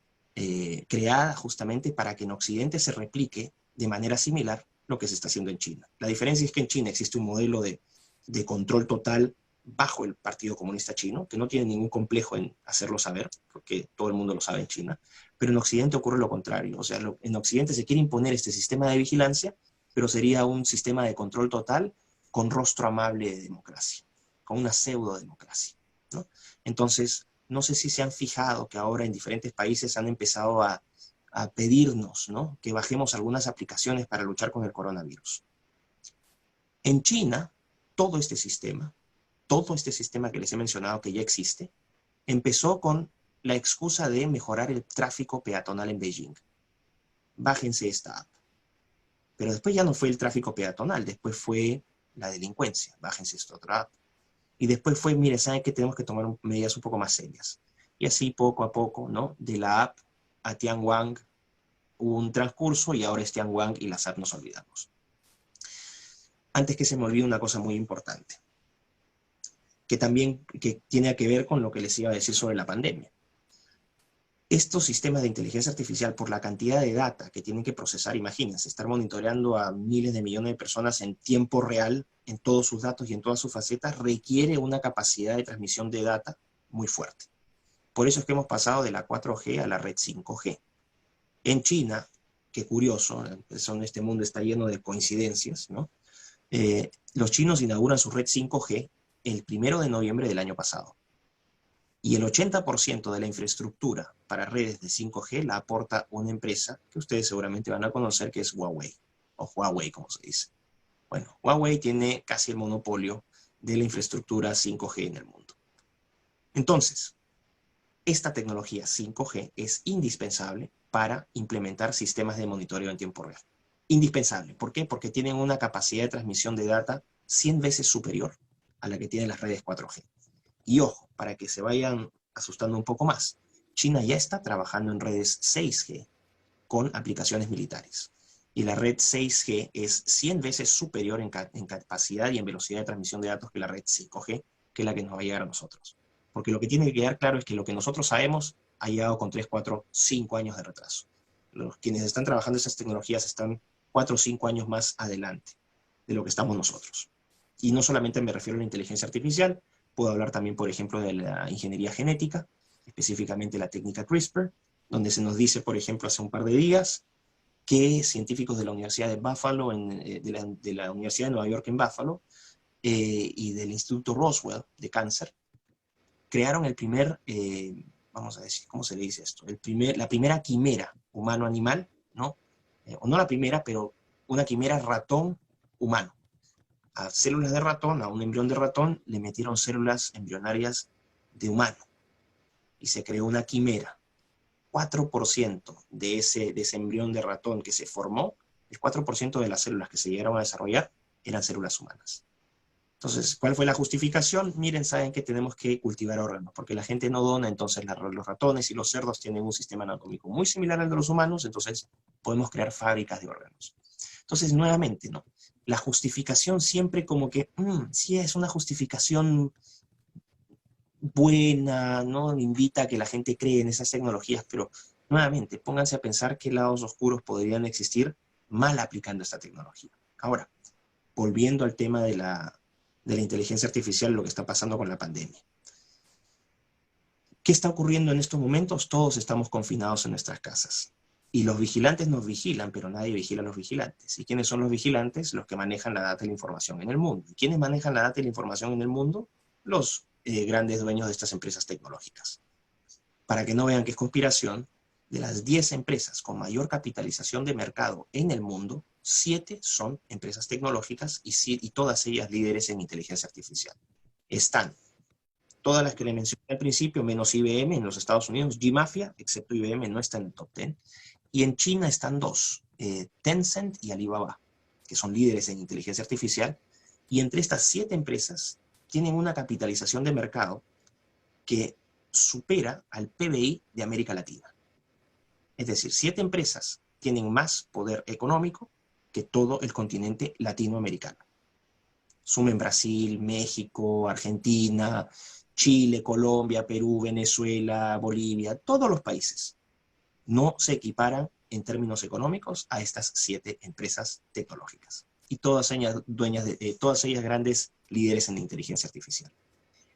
creada justamente para que en Occidente se replique de manera similar lo que se está haciendo en China. La diferencia es que en China existe un modelo de control total bajo el Partido Comunista Chino, que no tiene ningún complejo en hacerlo saber, porque todo el mundo lo sabe en China, pero en Occidente ocurre lo contrario. O sea, en Occidente se quiere imponer este sistema de vigilancia, pero sería un sistema de control total con rostro amable de democracia, con una pseudo-democracia, ¿no? Entonces, no sé si se han fijado que ahora en diferentes países han empezado a pedirnos, ¿no?, que bajemos algunas aplicaciones para luchar con el coronavirus. En China, todo este sistema que les he mencionado que ya existe, empezó con la excusa de mejorar el tráfico peatonal en Beijing. Bájense esta app. Pero después ya no fue el tráfico peatonal, después fue la delincuencia. Bájense esta otra app. Y después fue, mire, ¿saben qué? Tenemos que tomar medidas un poco más serias. Y así poco a poco, ¿no?, de la app a Tianwang hubo un transcurso y ahora es Tianwang y las apps nos olvidamos. Antes que se me olvide una cosa muy importante, que también tiene que ver con lo que les iba a decir sobre la pandemia. Estos sistemas de inteligencia artificial, por la cantidad de data que tienen que procesar, imagínense, estar monitoreando a miles de millones de personas en tiempo real, en todos sus datos y en todas sus facetas, requiere una capacidad de transmisión de data muy fuerte. Por eso es que hemos pasado de la 4G a la red 5G. En China, qué curioso, este mundo está lleno de coincidencias, ¿no? Los chinos inauguran su red 5G el 1 de noviembre del año pasado. Y el 80% de la infraestructura para redes de 5G la aporta una empresa que ustedes seguramente van a conocer, que es Huawei, o Huawei como se dice. Bueno, Huawei tiene casi el monopolio de la infraestructura 5G en el mundo. Entonces, esta tecnología 5G es indispensable para implementar sistemas de monitoreo en tiempo real. Indispensable. ¿Por qué? Porque tienen una capacidad de transmisión de data 100 veces superior a la que tienen las redes 4G. Y ojo, para que se vayan asustando un poco más, China ya está trabajando en redes 6G con aplicaciones militares. Y la red 6G es 100 veces superior en capacidad y en velocidad de transmisión de datos que la red 5G, que es la que nos va a llegar a nosotros. Porque lo que tiene que quedar claro es que lo que nosotros sabemos ha llegado con 3, 4, 5 años de retraso. Quienes están trabajando esas tecnologías están 4 o 5 años más adelante de lo que estamos nosotros. Y no solamente me refiero a la inteligencia artificial, puedo hablar también, por ejemplo, de la ingeniería genética, específicamente la técnica CRISPR, donde se nos dice, por ejemplo, hace un par de días, que científicos de la Universidad de Buffalo, de la Universidad de Nueva York en Buffalo, y del Instituto Roswell de cáncer, crearon el primer, vamos a decir, ¿cómo se le dice esto? La primera quimera humano-animal, ¿no? O no la primera, pero una quimera ratón-humano. A células de ratón, a un embrión de ratón, le metieron células embrionarias de humano. Y se creó una quimera. 4% de ese embrión de ratón que se formó, el 4% de las células que se llegaron a desarrollar eran células humanas. Entonces, ¿cuál fue la justificación? Miren, saben que tenemos que cultivar órganos, porque la gente no dona, entonces los ratones y los cerdos tienen un sistema anatómico muy similar al de los humanos, entonces podemos crear fábricas de órganos. Entonces, nuevamente, ¿no? La justificación siempre como que, sí es una justificación buena, ¿no? Invita a que la gente cree en esas tecnologías, pero nuevamente, pónganse a pensar qué lados oscuros podrían existir mal aplicando esta tecnología. Ahora, volviendo al tema de la inteligencia artificial, lo que está pasando con la pandemia. ¿Qué está ocurriendo en estos momentos? Todos estamos confinados en nuestras casas. Y los vigilantes nos vigilan, pero nadie vigila a los vigilantes. ¿Y quiénes son los vigilantes? Los que manejan la data y la información en el mundo. ¿Y quiénes manejan la data y la información en el mundo? Los grandes dueños de estas empresas tecnológicas. Para que no vean que es conspiración, de las 10 empresas con mayor capitalización de mercado en el mundo, 7 son empresas tecnológicas y todas ellas líderes en inteligencia artificial. Están todas las que le mencioné al principio, menos IBM en los Estados Unidos. G-Mafia, excepto IBM, no está en el top 10. Y en China están 2, Tencent y Alibaba, que son líderes en inteligencia artificial. Y entre estas 7 empresas tienen una capitalización de mercado que supera al PBI de América Latina. Es decir, 7 empresas tienen más poder económico que todo el continente latinoamericano. Sumen Brasil, México, Argentina, Chile, Colombia, Perú, Venezuela, Bolivia, todos los países no se equiparan en términos económicos a estas 7 empresas tecnológicas. Y todas ellas, todas ellas grandes líderes en la inteligencia artificial.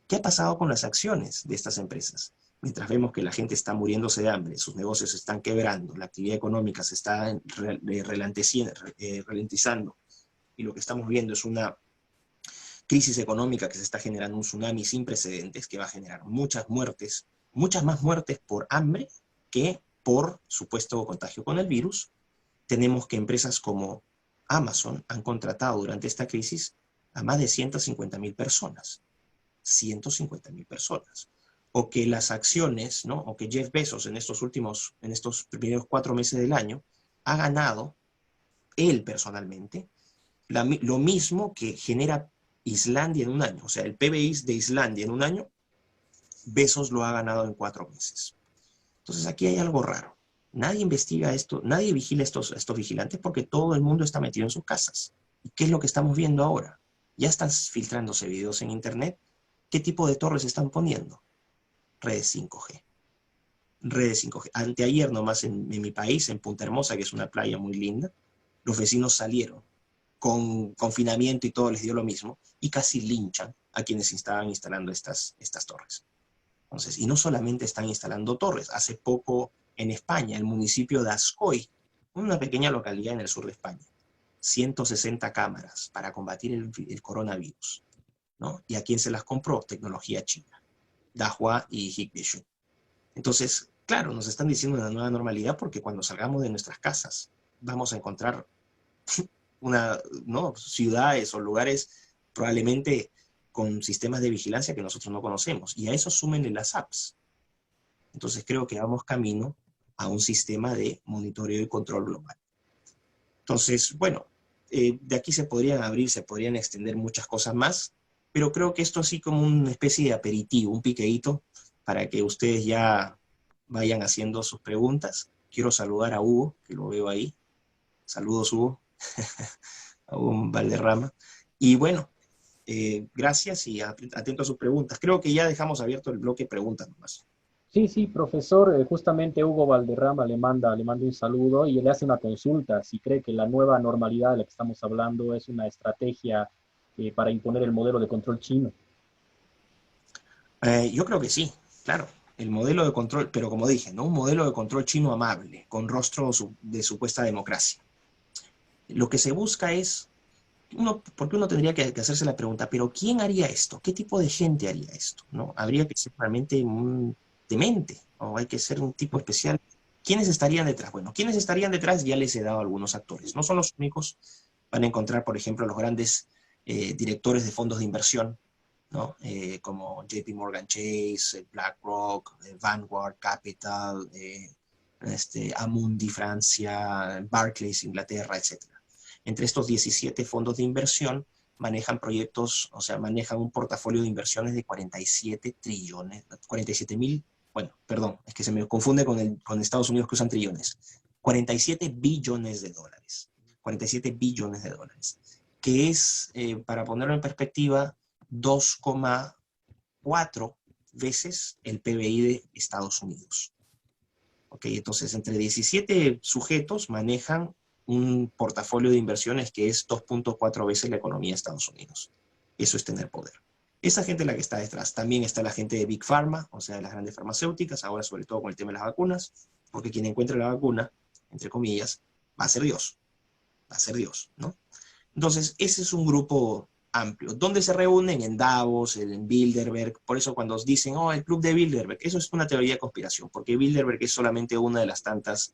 ¿Qué ha pasado con las acciones de estas empresas? Mientras vemos que la gente está muriéndose de hambre, sus negocios se están quebrando, la actividad económica se está ralentizando, y lo que estamos viendo es una crisis económica que se está generando, un tsunami sin precedentes que va a generar muchas más muertes por hambre que por supuesto contagio con el virus. Tenemos que empresas como Amazon han contratado durante esta crisis a más de 150.000 personas. 150.000 personas. O que las acciones, ¿no? O que Jeff Bezos en estos primeros 4 meses del año ha ganado, él personalmente, lo mismo que genera Islandia en un año. O sea, el PBI de Islandia en un año, Bezos lo ha ganado en 4 meses. Entonces aquí hay algo raro. Nadie investiga esto, nadie vigila estos vigilantes porque todo el mundo está metido en sus casas. ¿Y qué es lo que estamos viendo ahora? Ya están filtrándose videos en internet. ¿Qué tipo de torres están poniendo? Redes 5G. Redes 5G. Anteayer nomás en mi país, en Punta Hermosa, que es una playa muy linda, los vecinos salieron con confinamiento y todo les dio lo mismo y casi linchan a quienes estaban instalando estas torres. Entonces, y no solamente están instalando torres. Hace poco en España, el municipio de Ascoy, una pequeña localidad en el sur de España, 160 cámaras para combatir el coronavirus, ¿no? ¿Y a quién se las compró? Tecnología china, Dahua y Hikvision. Entonces, claro, nos están diciendo una nueva normalidad porque cuando salgamos de nuestras casas vamos a encontrar ¿no? ciudades o lugares probablemente con sistemas de vigilancia que nosotros no conocemos. Y a eso súmenle las apps. Entonces creo que vamos camino a un sistema de monitoreo y control global. Entonces, bueno, de aquí se podrían extender muchas cosas más, pero creo que esto así como una especie de aperitivo, un piqueíto, para que ustedes ya vayan haciendo sus preguntas. Quiero saludar a Hugo, que lo veo ahí. Saludos, Hugo. A Hugo Valderrama. Y bueno, gracias y atento a sus preguntas. Creo que ya dejamos abierto el bloque preguntas nomás. Sí, sí, profesor, justamente Hugo Valderrama le manda un saludo y le hace una consulta si cree que la nueva normalidad de la que estamos hablando es una estrategia para imponer el modelo de control chino. Yo creo que sí, claro. El modelo de control, pero como dije, ¿no? Un modelo de control chino amable, con rostro de supuesta democracia. Lo que se busca es, porque uno tendría que hacerse la pregunta, pero ¿quién haría esto? ¿Qué tipo de gente haría esto? ¿No? Habría que ser realmente un demente, o hay que ser un tipo especial. ¿Quiénes estarían detrás? Bueno, ¿quiénes estarían detrás? Ya les he dado algunos actores. No son los únicos. Van a encontrar, por ejemplo, los grandes directores de fondos de inversión, ¿no? Como JP Morgan Chase, BlackRock, Vanguard Capital, Amundi Francia, Barclays Inglaterra, etc. Entre estos 17 fondos de inversión manejan proyectos, o sea, manejan un portafolio de inversiones de 47 trillones, 47 mil, bueno, perdón, es que se me confunde con Estados Unidos que usan trillones, 47 billones de dólares, 47 billones de dólares, que es, para ponerlo en perspectiva, 2,4 veces el PBI de Estados Unidos. ¿Ok? Entonces, entre 17 sujetos manejan un portafolio de inversiones que es 2,4 veces la economía de Estados Unidos. Eso es tener poder. Esa gente es la que está detrás. También está la gente de Big Pharma, o sea, de las grandes farmacéuticas, ahora sobre todo con el tema de las vacunas, porque quien encuentre la vacuna, entre comillas, va a ser Dios. Va a ser Dios, ¿no? Entonces, ese es un grupo amplio. ¿Dónde se reúnen? En Davos, en Bilderberg. Por eso cuando os dicen, oh, el club de Bilderberg, eso es una teoría de conspiración, porque Bilderberg es solamente una de las tantas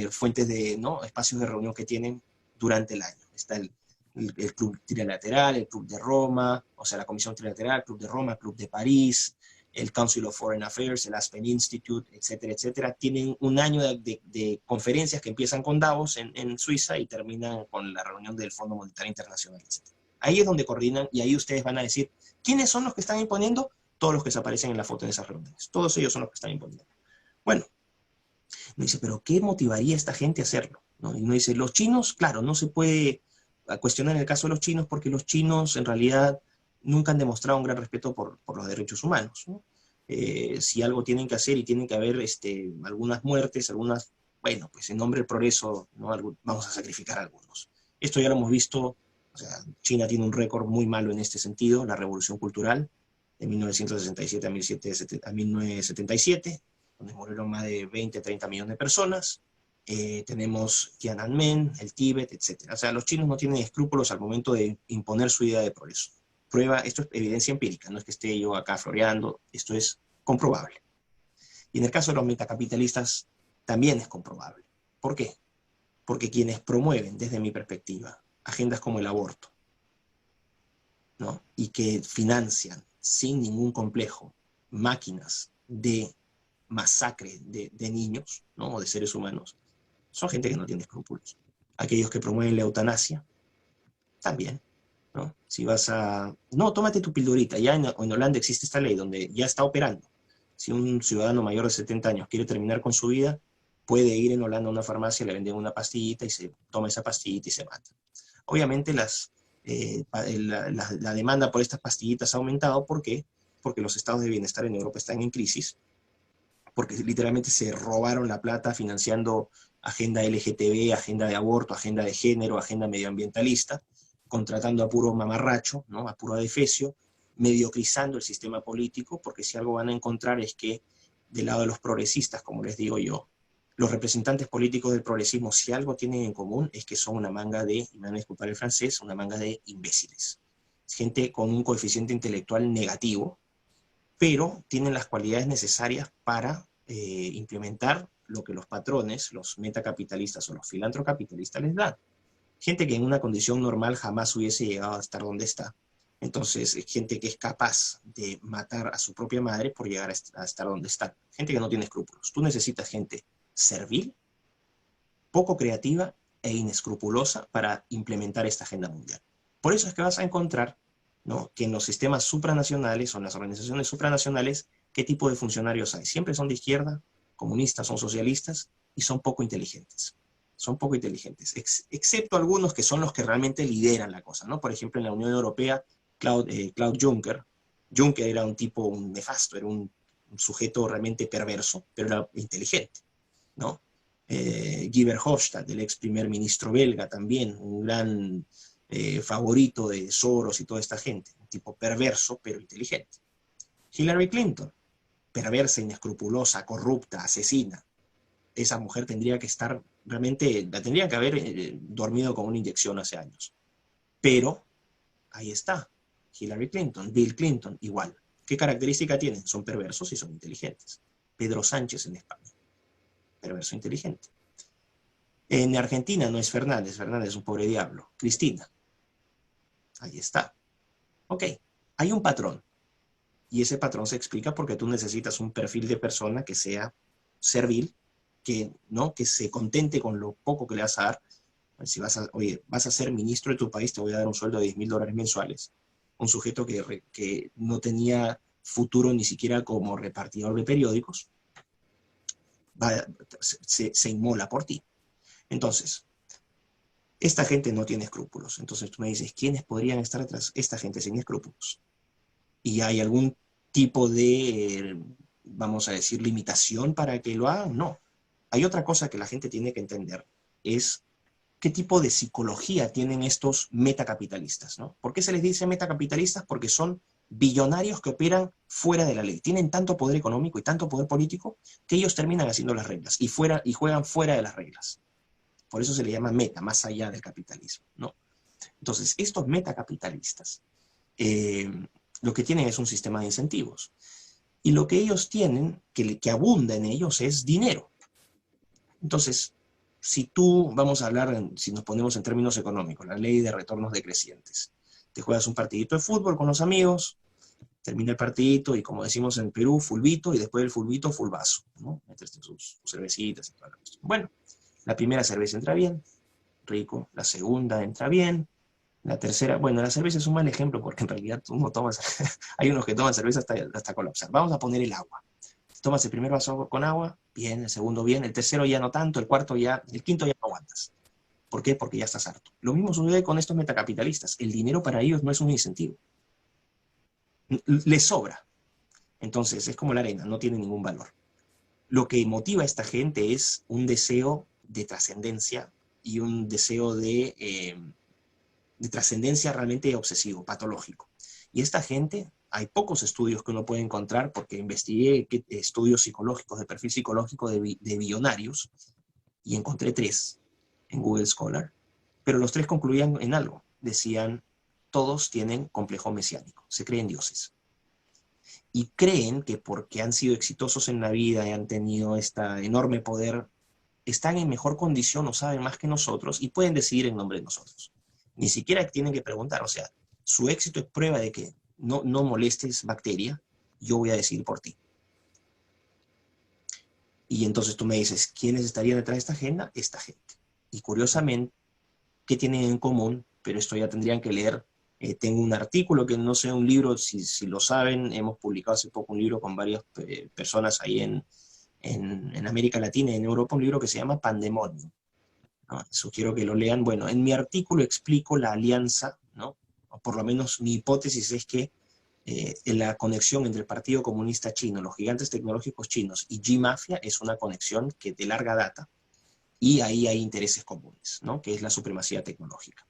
fuentes de, ¿no? espacios de reunión que tienen durante el año. Está el Club Trilateral, el Club de Roma, o sea, la Comisión Trilateral, el Club de Roma, el Club de París, el Council of Foreign Affairs, el Aspen Institute, etcétera, etcétera. Tienen un año de conferencias que empiezan con Davos en Suiza y terminan con la reunión del Fondo Monetario Internacional, etcétera. Ahí es donde coordinan y ahí ustedes van a decir, ¿quiénes son los que están imponiendo? Todos los que se aparecen en la foto de esas reuniones. Todos ellos son los que están imponiendo. Bueno, Uno dice, ¿pero qué motivaría a esta gente a hacerlo? ¿No? Y uno dice, los chinos, claro, no se puede cuestionar el caso de los chinos porque los chinos en realidad nunca han demostrado un gran respeto por los derechos humanos, ¿no? Si algo tienen que hacer y tienen que haber algunas muertes, algunas, bueno, pues en nombre del progreso, ¿no? Vamos a sacrificar a algunos. Esto ya lo hemos visto, o sea, China tiene un récord muy malo en este sentido, la revolución cultural de 1967 a 1977, donde murieron más de 20, 30 millones de personas. Tenemos Tiananmen, el Tíbet, etc. O sea, los chinos no tienen escrúpulos al momento de imponer su idea de progreso. Prueba, esto es evidencia empírica, no es que esté yo acá floreando, esto es comprobable. Y en el caso de los metacapitalistas también es comprobable. ¿Por qué? Porque quienes promueven, desde mi perspectiva, agendas como el aborto, ¿no? Y que financian sin ningún complejo máquinas de masacre de niños, ¿no? O de seres humanos, son gente que no tiene escrúpulos. Aquellos que promueven la eutanasia, también, ¿no? Si vas a... No, tómate tu pildorita. Ya en Holanda existe esta ley donde ya está operando. Si un ciudadano mayor de 70 años quiere terminar con su vida, puede ir en Holanda a una farmacia, le venden una pastillita y se toma esa pastillita y se mata. Obviamente la demanda por estas pastillitas ha aumentado. ¿Por qué? Porque los estados de bienestar en Europa están en crisis, porque literalmente se robaron la plata financiando agenda LGTB, agenda de aborto, agenda de género, agenda medioambientalista, contratando a puro mamarracho, ¿no? A puro adefesio, mediocrizando el sistema político, porque si algo van a encontrar es que del lado de los progresistas, como les digo yo, los representantes políticos del progresismo, si algo tienen en común, es que son una manga de, y me van a disculpar el francés, una manga de imbéciles. Es gente con un coeficiente intelectual negativo, pero tienen las cualidades necesarias para implementar lo que los patrones, los metacapitalistas o los filantrocapitalistas les dan. Gente que en una condición normal jamás hubiese llegado a estar donde está. Entonces, es gente que es capaz de matar a su propia madre por llegar a estar donde está. Gente que no tiene escrúpulos. Tú necesitas gente servil, poco creativa e inescrupulosa para implementar esta agenda mundial. Por eso es que vas a encontrar, ¿no?, que en los sistemas supranacionales o en las organizaciones supranacionales, ¿qué tipo de funcionarios hay? Siempre son de izquierda, comunistas, son socialistas y son poco inteligentes. Son poco inteligentes, excepto algunos que son los que realmente lideran la cosa, ¿no? Por ejemplo, en la Unión Europea, Claude Juncker. Juncker era un tipo nefasto, era un sujeto realmente perverso, pero era inteligente, ¿no? Guy Verhofstadt, el ex primer ministro belga, también un gran favorito de Soros y toda esta gente, un tipo perverso pero inteligente. Hillary Clinton, perversa, inescrupulosa, corrupta, asesina. Esa mujer tendría que estar, realmente, la tendría que haber dormido con una inyección hace años. Pero ahí está, Hillary Clinton, Bill Clinton, igual. ¿Qué característica tienen? Son perversos y son inteligentes. Pedro Sánchez en España, perverso inteligente. En Argentina no es Fernández, Fernández es un pobre diablo. Cristina, ahí está. Ok, hay un patrón. Y ese patrón se explica porque tú necesitas un perfil de persona que sea servil, que, ¿no?, que se contente con lo poco que le vas a dar. Si vas a ser ministro de tu país, te voy a dar un sueldo de $10.000 mensuales. Un sujeto que no tenía futuro ni siquiera como repartidor de periódicos, se inmola por ti. Entonces, esta gente no tiene escrúpulos. Entonces tú me dices, ¿quiénes podrían estar detrás? Esta gente sin escrúpulos. ¿Y hay algún tipo de, vamos a decir, limitación para que lo hagan? No. Hay otra cosa que la gente tiene que entender, es qué tipo de psicología tienen estos metacapitalistas, ¿no? ¿Por qué se les dice metacapitalistas? Porque son billonarios que operan fuera de la ley. Tienen tanto poder económico y tanto poder político que ellos terminan haciendo las reglas y juegan fuera de las reglas. Por eso se le llama meta, más allá del capitalismo, ¿no? Entonces, estos metacapitalistas lo que tienen es un sistema de incentivos. Y lo que ellos tienen, que abunda en ellos, es dinero. Entonces, si tú, vamos a hablar, si nos ponemos en términos económicos, la ley de retornos decrecientes. Te juegas un partidito de fútbol con los amigos, termina el partidito y, como decimos en Perú, fulbito, y después del fulbito, fulbazo, ¿no? Metes sus cervecitas y toda la cuestión. Bueno, la primera cerveza entra bien, rico. La segunda entra bien. La tercera, bueno, la cerveza es un mal ejemplo porque en realidad uno toma, hay unos que toman cerveza hasta colapsar. Vamos a poner el agua. tomas el primer vaso con agua, bien, el segundo bien, el tercero ya no tanto, el cuarto ya, el quinto ya no aguantas. ¿Por qué? Porque ya estás harto. Lo mismo sucede con estos metacapitalistas. El dinero para ellos no es un incentivo. Les sobra. Entonces, es como la arena, no tiene ningún valor. Lo que motiva a esta gente es un deseo de trascendencia y un deseo de trascendencia realmente obsesivo, patológico. Y esta gente, hay pocos estudios que uno puede encontrar, porque investigué estudios psicológicos, de perfil psicológico de billonarios, y encontré 3 en Google Scholar, pero los 3 concluían en algo. Decían, todos tienen complejo mesiánico, se creen dioses. Y creen que porque han sido exitosos en la vida y han tenido este enorme poder, están en mejor condición o saben más que nosotros y pueden decidir en nombre de nosotros. Ni siquiera tienen que preguntar, o sea, su éxito es prueba de que no molestes bacteria, yo voy a decidir por ti. Y entonces tú me dices, ¿quiénes estarían detrás de esta agenda? Esta gente. Y curiosamente, ¿qué tienen en común? Pero esto ya tendrían que leer. Tengo un artículo que no sé, un libro, si lo saben, hemos publicado hace poco un libro con varias personas ahí en América Latina y en Europa, un libro que se llama Pandemonium. ¿No? Sugiero que lo lean. Bueno, en mi artículo explico la alianza, ¿no? O por lo menos mi hipótesis es que la conexión entre el Partido Comunista Chino, los gigantes tecnológicos chinos y G-Mafia es una conexión que de larga data, y ahí hay intereses comunes, ¿no? Que es la supremacía tecnológica.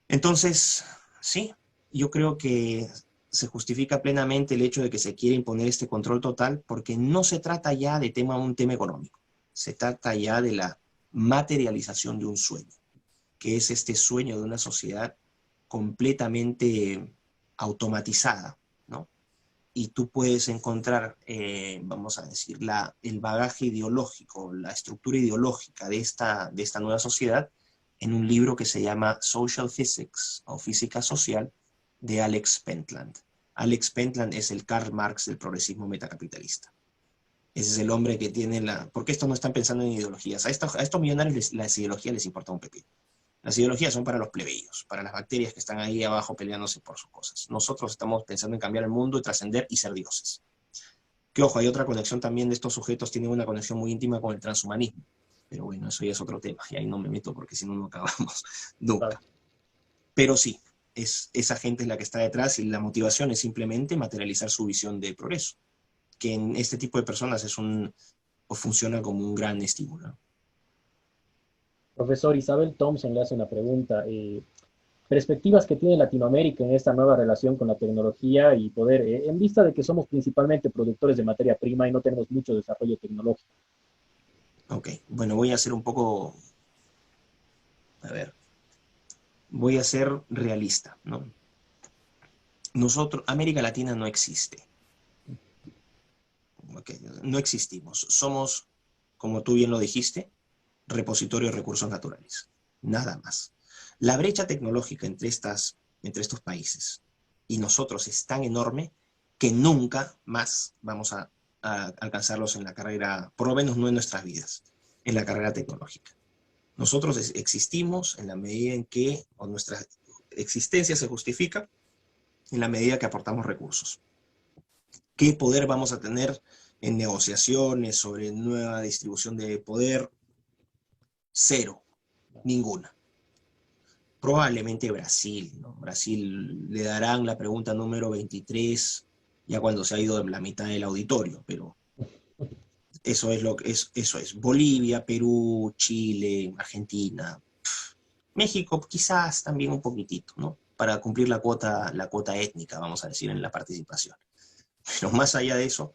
Entonces, sí, yo creo que se justifica plenamente el hecho de que se quiere imponer este control total, porque no se trata ya de un tema económico, se trata ya de la materialización de un sueño, que es este sueño de una sociedad completamente automatizada, ¿no? Y tú puedes encontrar, vamos a decir, el bagaje ideológico, la estructura ideológica de esta nueva sociedad en un libro que se llama Social Physics, o Física Social, de Alex Pentland. Alex Pentland es el Karl Marx del progresismo metacapitalista. Ese es el hombre que tiene porque estos no están pensando en ideologías. A estos millonarios las ideologías les importa un pepino. Las ideologías son para los plebeyos, para las bacterias que están ahí abajo peleándose por sus cosas. Nosotros estamos pensando en cambiar el mundo y trascender y ser dioses. Que ojo, hay otra conexión también de estos sujetos, tienen una conexión muy íntima con el transhumanismo. Pero bueno, eso ya es otro tema, y ahí no me meto porque si no, no acabamos nunca. Pero sí, esa gente es la que está detrás y la motivación es simplemente materializar su visión de progreso, que en este tipo de personas funciona como un gran estímulo. Profesor Isabel Thompson le hace una pregunta. Perspectivas que tiene Latinoamérica en esta nueva relación con la tecnología y poder, en vista de que somos principalmente productores de materia prima y no tenemos mucho desarrollo tecnológico. Ok, bueno, voy a ser un poco, voy a ser realista, ¿no? América Latina no existe. Okay, no existimos. Somos, como tú bien lo dijiste, repositorio de recursos naturales. Nada más. La brecha tecnológica entre estos países y nosotros es tan enorme que nunca más vamos a alcanzarlos en la carrera, por lo menos no en nuestras vidas, en la carrera tecnológica. Nosotros existimos en la medida en que nuestra existencia se justifica en la medida que aportamos recursos. ¿Qué poder vamos a tener en negociaciones sobre nueva distribución de poder? Cero, ninguna. Probablemente Brasil, ¿no? Brasil le darán la pregunta número 23 ya cuando se ha ido la mitad del auditorio, pero eso es. Bolivia, Perú, Chile, Argentina, México quizás también un poquitito, ¿no? Para cumplir la cuota étnica, vamos a decir, en la participación. Pero más allá de eso,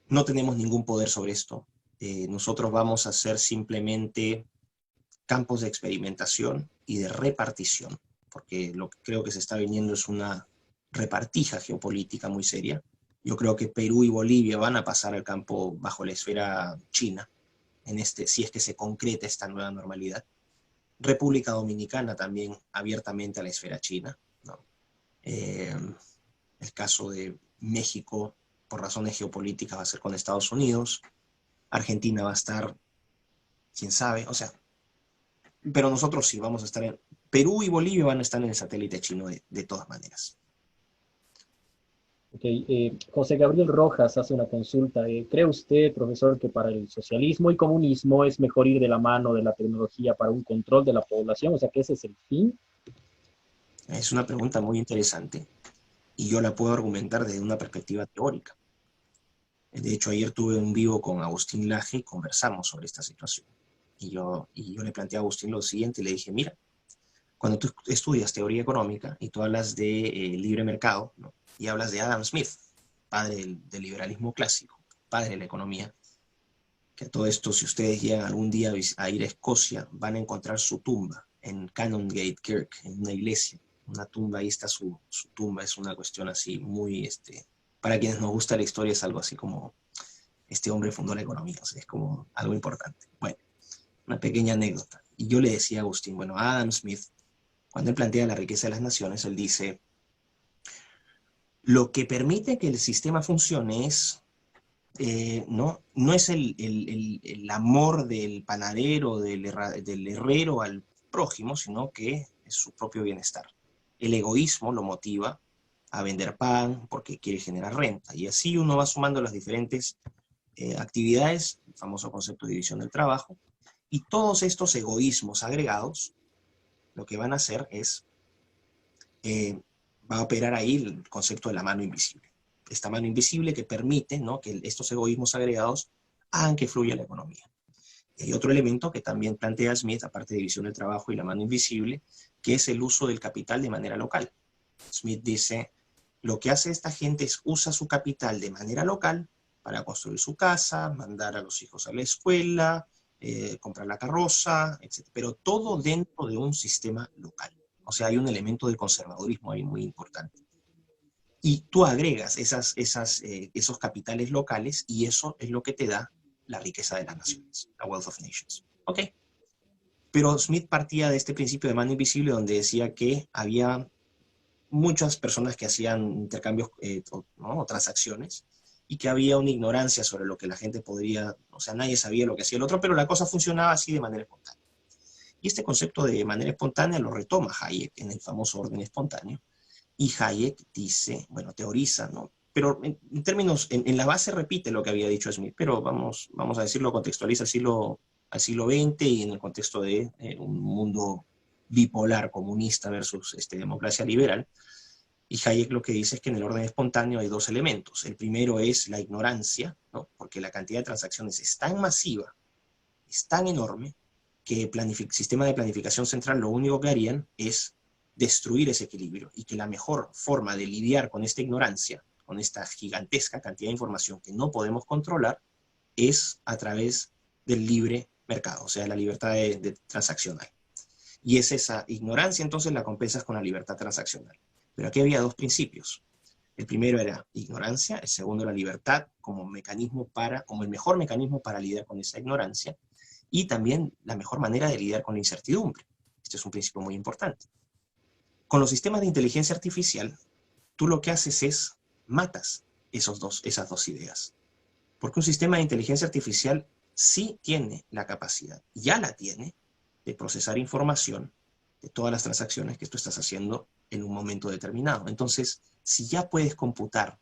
no tenemos ningún poder sobre esto. Nosotros vamos a ser simplemente campos de experimentación y de repartición, porque lo que creo que se está viniendo es una repartija geopolítica muy seria. Yo creo que Perú y Bolivia van a pasar al campo bajo la esfera china, si es que se concreta esta nueva normalidad. República Dominicana también abiertamente a la esfera china, ¿no? El caso de México, por razones geopolíticas, va a ser con Estados Unidos. Argentina va a estar, quién sabe, o sea, pero nosotros sí vamos a estar Perú y Bolivia van a estar en el satélite chino de todas maneras. Ok, José Gabriel Rojas hace una consulta. ¿Cree usted, profesor, que para el socialismo y comunismo es mejor ir de la mano de la tecnología para un control de la población? O sea, que ese es el fin. Es una pregunta muy interesante y yo la puedo argumentar desde una perspectiva teórica. De hecho, ayer tuve un vivo con Agustín Laje y conversamos sobre esta situación. Y yo le planteé a Agustín lo siguiente, le dije, mira, cuando tú estudias teoría económica y tú hablas de libre mercado, ¿no? Y hablas de Adam Smith, padre del liberalismo clásico, padre de la economía, que a todo esto, si ustedes llegan algún día a ir a Escocia, van a encontrar su tumba en Canongate Kirk, en una iglesia. Una tumba, ahí está su tumba, es una cuestión así muy, para quienes nos gusta la historia es algo así como, este hombre fundó la economía, o sea, es como algo importante. Bueno, una pequeña anécdota. Y yo le decía a Agustín, bueno, Adam Smith, cuando él plantea la riqueza de las naciones, él dice, lo que permite que el sistema funcione es no es el amor del panadero, del herrero al prójimo, sino que es su propio bienestar. El egoísmo lo motiva a vender pan porque quiere generar renta. Y así uno va sumando las diferentes actividades, el famoso concepto de división del trabajo, y todos estos egoísmos agregados lo que van a hacer es, va a operar ahí el concepto de la mano invisible. Esta mano invisible que permite, ¿no?, que estos egoísmos agregados hagan que fluya la economía. Y hay otro elemento que también plantea Smith, aparte de división del trabajo y la mano invisible, que es el uso del capital de manera local. Smith dice, lo que hace esta gente es usa su capital de manera local para construir su casa, mandar a los hijos a la escuela, comprar la carroza, etc. Pero todo dentro de un sistema local. O sea, hay un elemento de conservadurismo ahí muy importante. Y tú agregas esos capitales locales y eso es lo que te da la riqueza de las naciones, la wealth of nations. ¿Ok? Pero Smith partía de este principio de mano invisible donde decía que había muchas personas que hacían intercambios, ¿no?, o transacciones, y que había una ignorancia sobre lo que la gente podría, o sea, nadie sabía lo que hacía el otro, pero la cosa funcionaba así de manera espontánea. Y este concepto de manera espontánea lo retoma Hayek en el famoso orden espontáneo, y Hayek dice, bueno, teoriza, ¿no? Pero en términos, en la base repite lo que había dicho Smith, pero vamos a decirlo, contextualiza al siglo XX y en el contexto de un mundo bipolar, comunista versus democracia liberal. Y Hayek lo que dice es que en el orden espontáneo hay dos elementos. El primero es la ignorancia, ¿no?, porque la cantidad de transacciones es tan masiva, es tan enorme, que el sistema de planificación central lo único que harían es destruir ese equilibrio, y que la mejor forma de lidiar con esta ignorancia, con esta gigantesca cantidad de información que no podemos controlar, es a través del libre mercado, o sea, la libertad de transaccional. Y es esa ignorancia, entonces, la compensas con la libertad transaccional. Pero aquí había dos principios. El primero era ignorancia, el segundo era libertad como el mejor mecanismo para lidiar con esa ignorancia, y también la mejor manera de lidiar con la incertidumbre. Este es un principio muy importante. Con los sistemas de inteligencia artificial, tú lo que haces es matas esas dos ideas. Porque un sistema de inteligencia artificial sí tiene la capacidad, ya la tiene, de procesar información de todas las transacciones que tú estás haciendo en un momento determinado. Entonces, si ya puedes computar,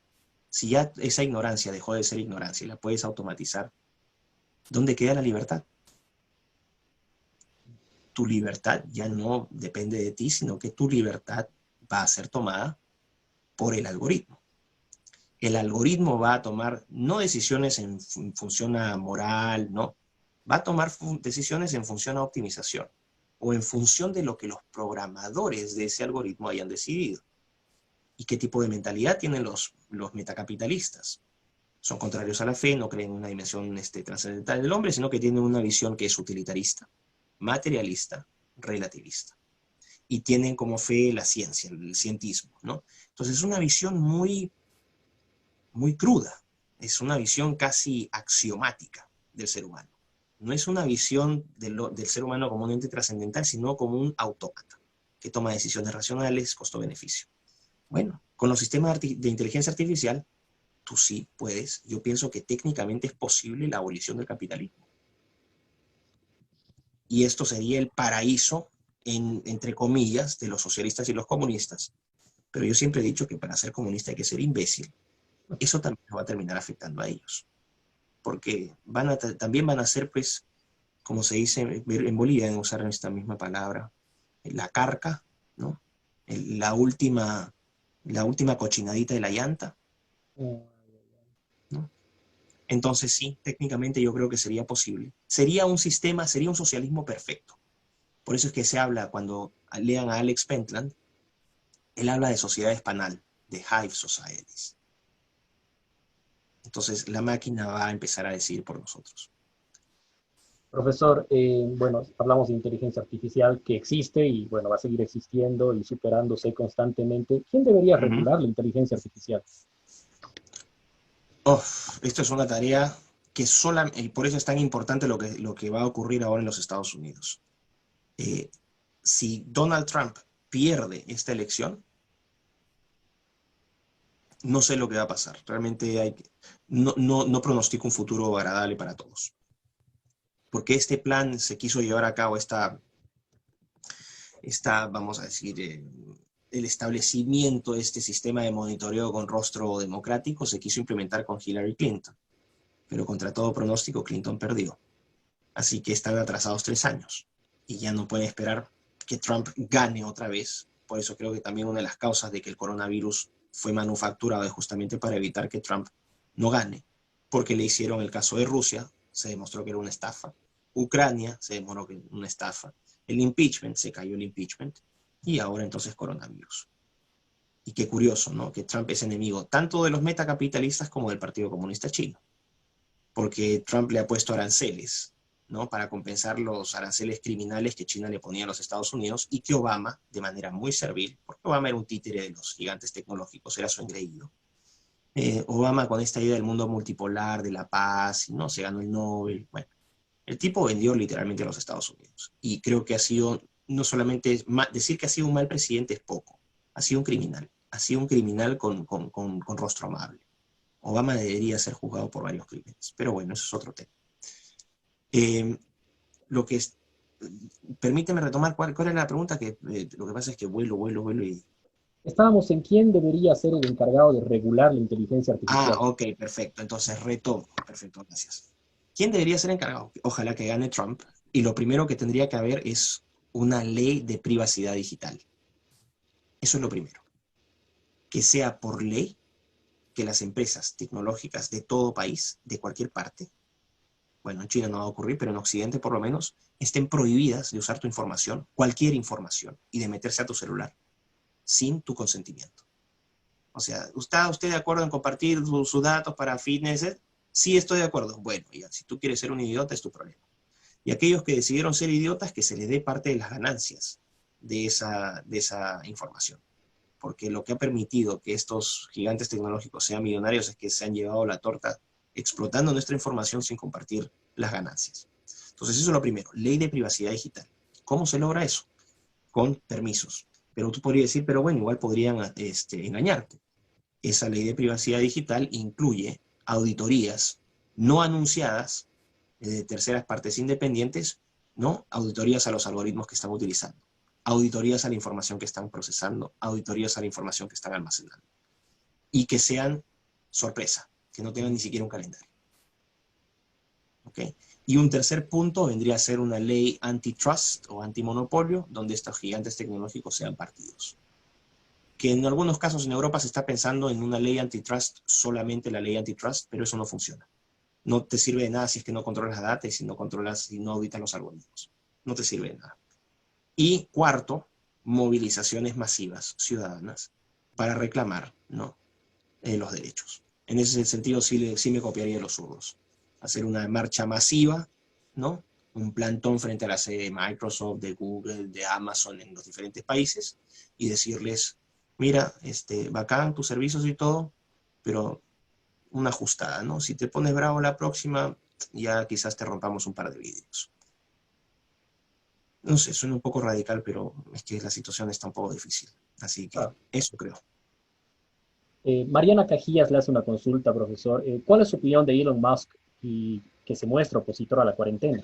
si ya esa ignorancia dejó de ser ignorancia y la puedes automatizar, ¿dónde queda la libertad? Tu libertad ya no depende de ti, sino que tu libertad va a ser tomada por el algoritmo. El algoritmo va a tomar no decisiones en función a moral, no. Va a tomar decisiones en función a optimización o en función de lo que los programadores de ese algoritmo hayan decidido. ¿Y qué tipo de mentalidad tienen los metacapitalistas? Son contrarios a la fe, no creen en una dimensión trascendental del hombre, sino que tienen una visión que es utilitarista, materialista, relativista. Y tienen como fe la ciencia, el cientismo, ¿no? Entonces es una visión muy, muy cruda, es una visión casi axiomática del ser humano. No es una visión del ser humano como un ente trascendental, sino como un autómata, que toma decisiones racionales, costo-beneficio. Bueno, con los sistemas de inteligencia artificial, tú sí puedes. Yo pienso que técnicamente es posible la abolición del capitalismo. Y esto sería el paraíso, entre comillas, de los socialistas y los comunistas, pero yo siempre he dicho que para ser comunista hay que ser imbécil. Eso también va a terminar afectando a ellos, porque también van a ser, pues, como se dice en Bolivia, en usar esta misma palabra, la carca, ¿no? La última cochinadita de la llanta, ¿no? Entonces sí, técnicamente yo creo que sería posible. Sería un socialismo perfecto. Por eso es que se habla, cuando lean a Alex Pentland, él habla de sociedades panal, de hive societies. Entonces la máquina va a empezar a decidir por nosotros. Profesor, bueno, hablamos de inteligencia artificial que existe y, bueno, va a seguir existiendo y superándose constantemente. ¿Quién debería regular la inteligencia artificial? Esto es una tarea que y por eso es tan importante lo que va a ocurrir ahora en los Estados Unidos. Si Donald Trump pierde esta elección, no sé lo que va a pasar. Realmente no pronostico un futuro agradable para todos. Porque este plan se quiso llevar a cabo, vamos a decir, el establecimiento de este sistema de monitoreo con rostro democrático se quiso implementar con Hillary Clinton. Pero contra todo pronóstico, Clinton perdió. Así que están atrasados 3 años. Y ya no pueden esperar que Trump gane otra vez. Por eso creo que también una de las causas de que el coronavirus fue manufacturado es justamente para evitar que Trump no gane. Porque le hicieron el caso de Rusia, se demostró que era una estafa. Ucrania, se demostró que era una estafa. El impeachment, se cayó el impeachment. Y ahora entonces coronavirus. Y qué curioso, ¿no? Que Trump es enemigo tanto de los metacapitalistas como del Partido Comunista Chino. Porque Trump le ha puesto aranceles, ¿no? Para compensar los aranceles criminales que China le ponía a los Estados Unidos, y que Obama, de manera muy servil, porque Obama era un títere de los gigantes tecnológicos, era su engreído. Obama, con esta idea del mundo multipolar, de la paz, ¿no? Se ganó el Nobel. Bueno, el tipo vendió literalmente a los Estados Unidos. Y creo que ha sido, no solamente, decir que ha sido un mal presidente es poco, ha sido un criminal. Ha sido un criminal con rostro amable. Obama debería ser juzgado por varios crímenes. Pero bueno, eso es otro tema. Lo que es, permíteme retomar cuál era la pregunta, que lo que pasa es que vuelo y... Estábamos en quién debería ser el encargado de regular la inteligencia artificial. Ok, perfecto. Entonces retomo. Perfecto, gracias. ¿Quién debería ser encargado? Ojalá que gane Trump. Y lo primero que tendría que haber es una ley de privacidad digital. Eso es lo primero. Que sea por ley que las empresas tecnológicas de todo país, de cualquier parte, bueno, en China no va a ocurrir, pero en Occidente por lo menos, estén prohibidas de usar tu información, cualquier información, y de meterse a tu celular sin tu consentimiento. O sea, ¿está usted de acuerdo en compartir sus datos para fitness? Sí, estoy de acuerdo. Bueno, ya, si tú quieres ser un idiota es tu problema. Y aquellos que decidieron ser idiotas, que se les dé parte de las ganancias de esa información. Porque lo que ha permitido que estos gigantes tecnológicos sean millonarios es que se han llevado la torta explotando nuestra información sin compartir las ganancias. Entonces eso es lo primero, ley de privacidad digital. ¿Cómo se logra eso? Con permisos. Pero tú podrías decir, pero bueno, igual podrían engañarte. Esa ley de privacidad digital incluye auditorías no anunciadas de terceras partes independientes, ¿no? Auditorías a los algoritmos que están utilizando, auditorías a la información que están procesando, auditorías a la información que están almacenando. Y que sean sorpresa, que no tengan ni siquiera un calendario. ¿Ok? Y un tercer punto vendría a ser una ley antitrust o antimonopolio, donde estos gigantes tecnológicos sean partidos. Que en algunos casos en Europa se está pensando en una ley antitrust, solamente la ley antitrust, pero eso no funciona. No te sirve de nada si es que no controlas la data y si no controlas y no auditas los algoritmos. No te sirve de nada. Y cuarto, movilizaciones masivas ciudadanas para reclamar, ¿no? Los derechos. En ese sentido sí me copiaría de los zurdos. Hacer una marcha masiva, ¿no? Un plantón frente a la sede de Microsoft, de Google, de Amazon en los diferentes países y decirles, mira, bacán tus servicios y todo, pero una ajustada, ¿no? Si te pones bravo la próxima, ya quizás te rompamos un par de vidrios. No sé, suena un poco radical, pero es que la situación está un poco difícil. Así que eso creo. Mariana Cajías le hace una consulta, profesor. ¿Cuál es su opinión de Elon Musk y que se muestra opositor a la cuarentena?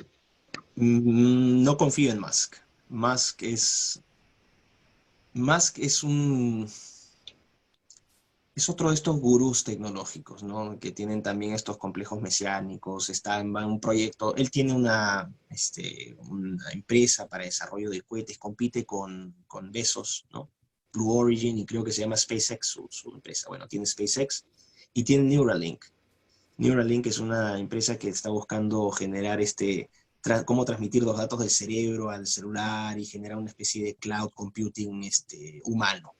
No confío en Musk. Musk es un... Es otro de estos gurús tecnológicos, ¿no? Que tienen también estos complejos mesiánicos, está en un proyecto, él tiene una empresa para desarrollo de cohetes, compite con Bezos, ¿no? Blue Origin, y creo que se llama SpaceX, su empresa. Bueno, tiene SpaceX y tiene Neuralink. Neuralink es una empresa que está buscando generar cómo transmitir los datos del cerebro al celular y generar una especie de cloud computing humano.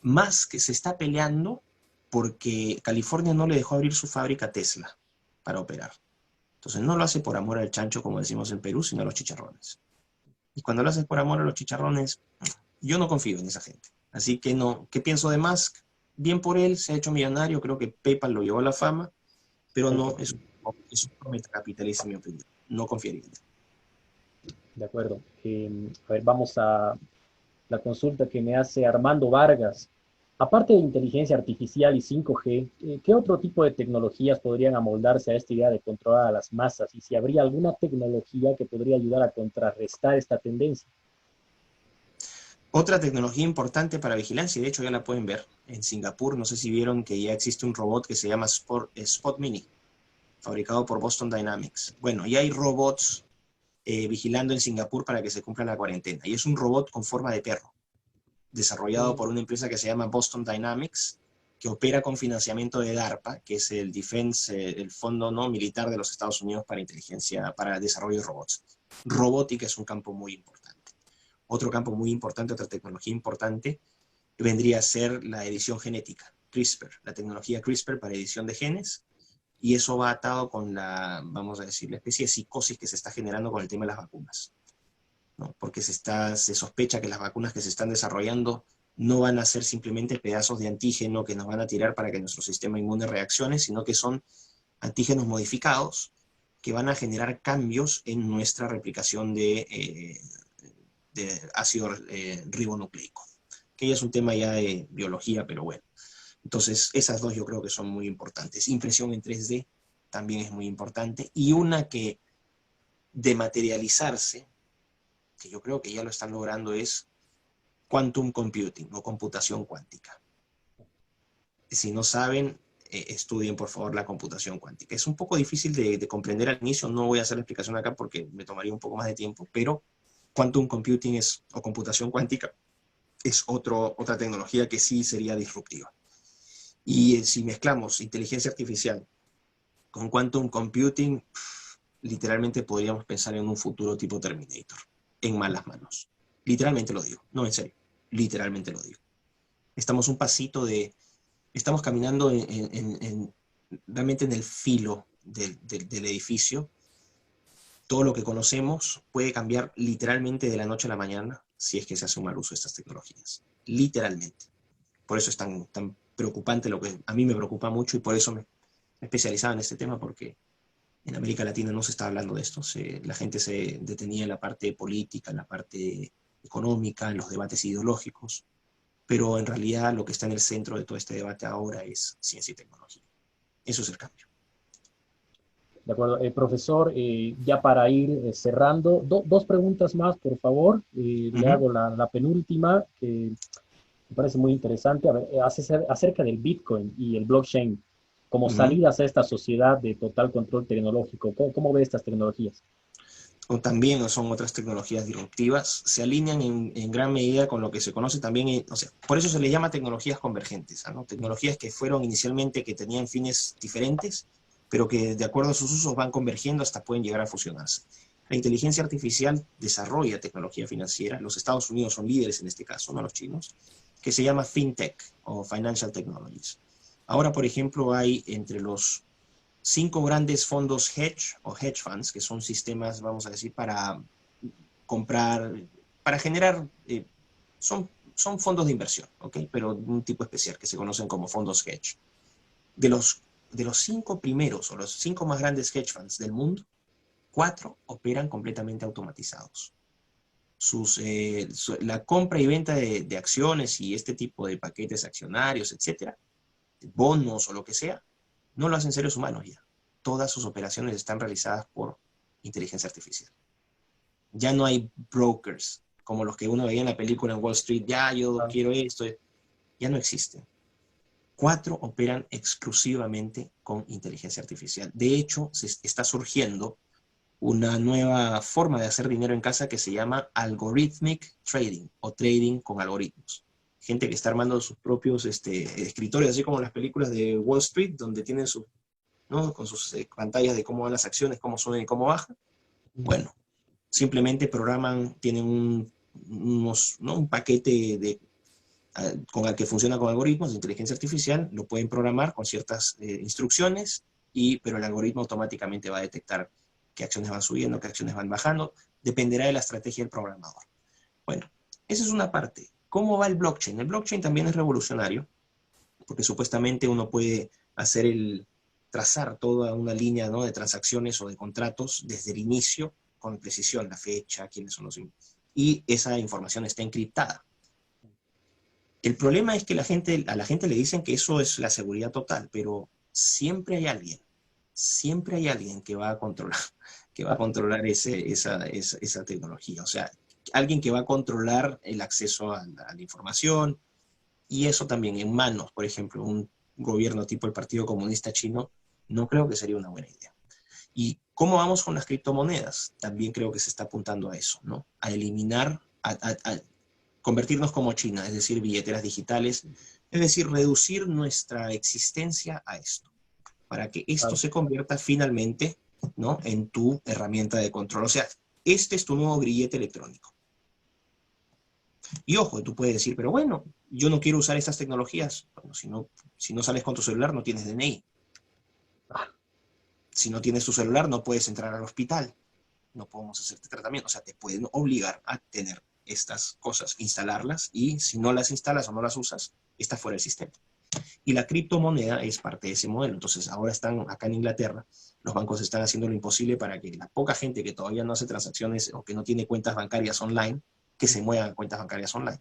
Musk se está peleando porque California no le dejó abrir su fábrica Tesla para operar. Entonces no lo hace por amor al chancho, como decimos en Perú, sino a los chicharrones. Y cuando lo haces por amor a los chicharrones, yo no confío en esa gente. Así que no, ¿qué pienso de Musk? Bien por él, se ha hecho millonario, creo que PayPal lo llevó a la fama, pero no, es un metacapitalista en mi opinión. No confiaría en él. De acuerdo. A ver, vamos a la consulta que me hace Armando Vargas. Aparte de inteligencia artificial y 5G, ¿qué otro tipo de tecnologías podrían amoldarse a esta idea de controlar a las masas? Y si habría alguna tecnología que podría ayudar a contrarrestar esta tendencia. Otra tecnología importante para vigilancia, y de hecho ya la pueden ver en Singapur, no sé si vieron que ya existe un robot que se llama Spot Mini, fabricado por Boston Dynamics. Bueno, ya hay robots vigilando en Singapur para que se cumpla la cuarentena, y es un robot con forma de perro, desarrollado por una empresa que se llama Boston Dynamics, que opera con financiamiento de DARPA, que es el el fondo no militar de los Estados Unidos para inteligencia, para desarrollo de robots. Robótica es un campo muy importante. Otro campo muy importante, otra tecnología importante, vendría a ser la edición genética, CRISPR, la tecnología CRISPR para edición de genes, y eso va atado con vamos a decir, la especie de psicosis que se está generando con el tema de las vacunas, ¿no? Porque se sospecha que las vacunas que se están desarrollando no van a ser simplemente pedazos de antígeno que nos van a tirar para que nuestro sistema inmune reaccione, sino que son antígenos modificados que van a generar cambios en nuestra replicación de ácido ribonucleico, que ya es un tema ya de biología, pero bueno. Entonces, esas dos yo creo que son muy importantes. Impresión en 3D también es muy importante, y una que de materializarse, que yo creo que ya lo están logrando, es quantum computing o computación cuántica. Si no saben, estudien por favor la computación cuántica. Es un poco difícil de comprender al inicio, no voy a hacer la explicación acá porque me tomaría un poco más de tiempo, pero quantum computing o computación cuántica es otra tecnología que sí sería disruptiva. Y si mezclamos inteligencia artificial con quantum computing, literalmente podríamos pensar en un futuro tipo Terminator, en malas manos. Literalmente lo digo, no en serio, literalmente lo digo. Estamos caminando realmente en el filo del edificio. Todo lo que conocemos puede cambiar literalmente de la noche a la mañana si es que se hace un mal uso de estas tecnologías. Literalmente. Por eso es tan preocupante, lo que a mí me preocupa mucho, y por eso me especializaba en este tema, porque en América Latina no se está hablando de esto. La gente se detenía en la parte política, en la parte económica, en los debates ideológicos, pero en realidad lo que está en el centro de todo este debate ahora es ciencia y tecnología. Eso es el cambio. De acuerdo. Profesor, ya para ir cerrando, dos preguntas más, por favor. Le hago la penúltima, que me parece muy interesante. A ver, acerca del Bitcoin y el blockchain, como salidas a esta sociedad de total control tecnológico. ¿Cómo ve estas tecnologías? O también son otras tecnologías disruptivas, se alinean en gran medida con lo que se conoce también, o sea, por eso se le llama tecnologías convergentes, ¿no? Tecnologías que fueron inicialmente, que tenían fines diferentes, pero que de acuerdo a sus usos van convergiendo hasta pueden llegar a fusionarse. La inteligencia artificial desarrolla tecnología financiera, los Estados Unidos son líderes en este caso, no los chinos, que se llama FinTech o Financial Technologies. Ahora, por ejemplo, hay entre los 5 grandes fondos hedge o hedge funds, que son sistemas, vamos a decir, para comprar, para generar, son fondos de inversión, ¿ok? Pero de un tipo especial que se conocen como fondos hedge. De los 5 primeros o los 5 más grandes hedge funds del mundo, 4 operan completamente automatizados. La compra y venta de acciones y este tipo de paquetes accionarios, etcétera, bonos o lo que sea, no lo hacen seres humanos ya. Todas sus operaciones están realizadas por inteligencia artificial. Ya no hay brokers como los que uno veía en la película en Wall Street, ya yo quiero esto, ya no existen. 4 operan exclusivamente con inteligencia artificial. De hecho, se está surgiendo una nueva forma de hacer dinero en casa que se llama algorithmic trading o trading con algoritmos. Gente que está armando sus propios escritorios, así como las películas de Wall Street, donde tienen sus, ¿no? Con sus pantallas de cómo van las acciones, cómo suben y cómo bajan. Bueno, simplemente programan, tienen un paquete con el que funciona con algoritmos de inteligencia artificial, lo pueden programar con ciertas instrucciones, pero el algoritmo automáticamente va a detectar qué acciones van subiendo, qué acciones van bajando, dependerá de la estrategia del programador. Bueno, esa es una parte. ¿Cómo va el blockchain? El blockchain también es revolucionario, porque supuestamente uno puede trazar toda una línea, ¿no?, de transacciones o de contratos desde el inicio, con precisión, la fecha, quiénes son los... Y esa información está encriptada. El problema es que a la gente le dicen que eso es la seguridad total, pero siempre hay alguien que va a controlar esa tecnología. O sea, alguien que va a controlar el acceso a la información, y eso también en manos, por ejemplo, un gobierno tipo el Partido Comunista Chino, no creo que sería una buena idea. ¿Y cómo vamos con las criptomonedas? También creo que se está apuntando a eso, ¿no? A eliminar, a convertirnos como China, es decir, billeteras digitales, es decir, reducir nuestra existencia a esto, para que esto se convierta finalmente, ¿no?, en tu herramienta de control. O sea, este es tu nuevo grillete electrónico. Y ojo, tú puedes decir, pero bueno, yo no quiero usar estas tecnologías. Bueno, si no sales con tu celular, no tienes DNI. Si no tienes tu celular, no puedes entrar al hospital. No podemos hacerte tratamiento. O sea, te pueden obligar a tener estas cosas, instalarlas, y si no las instalas o no las usas, está fuera del sistema. Y la criptomoneda es parte de ese modelo. Entonces, ahora están acá en Inglaterra, los bancos están haciendo lo imposible para que la poca gente que todavía no hace transacciones o que no tiene cuentas bancarias online, que se muevan a cuentas bancarias online.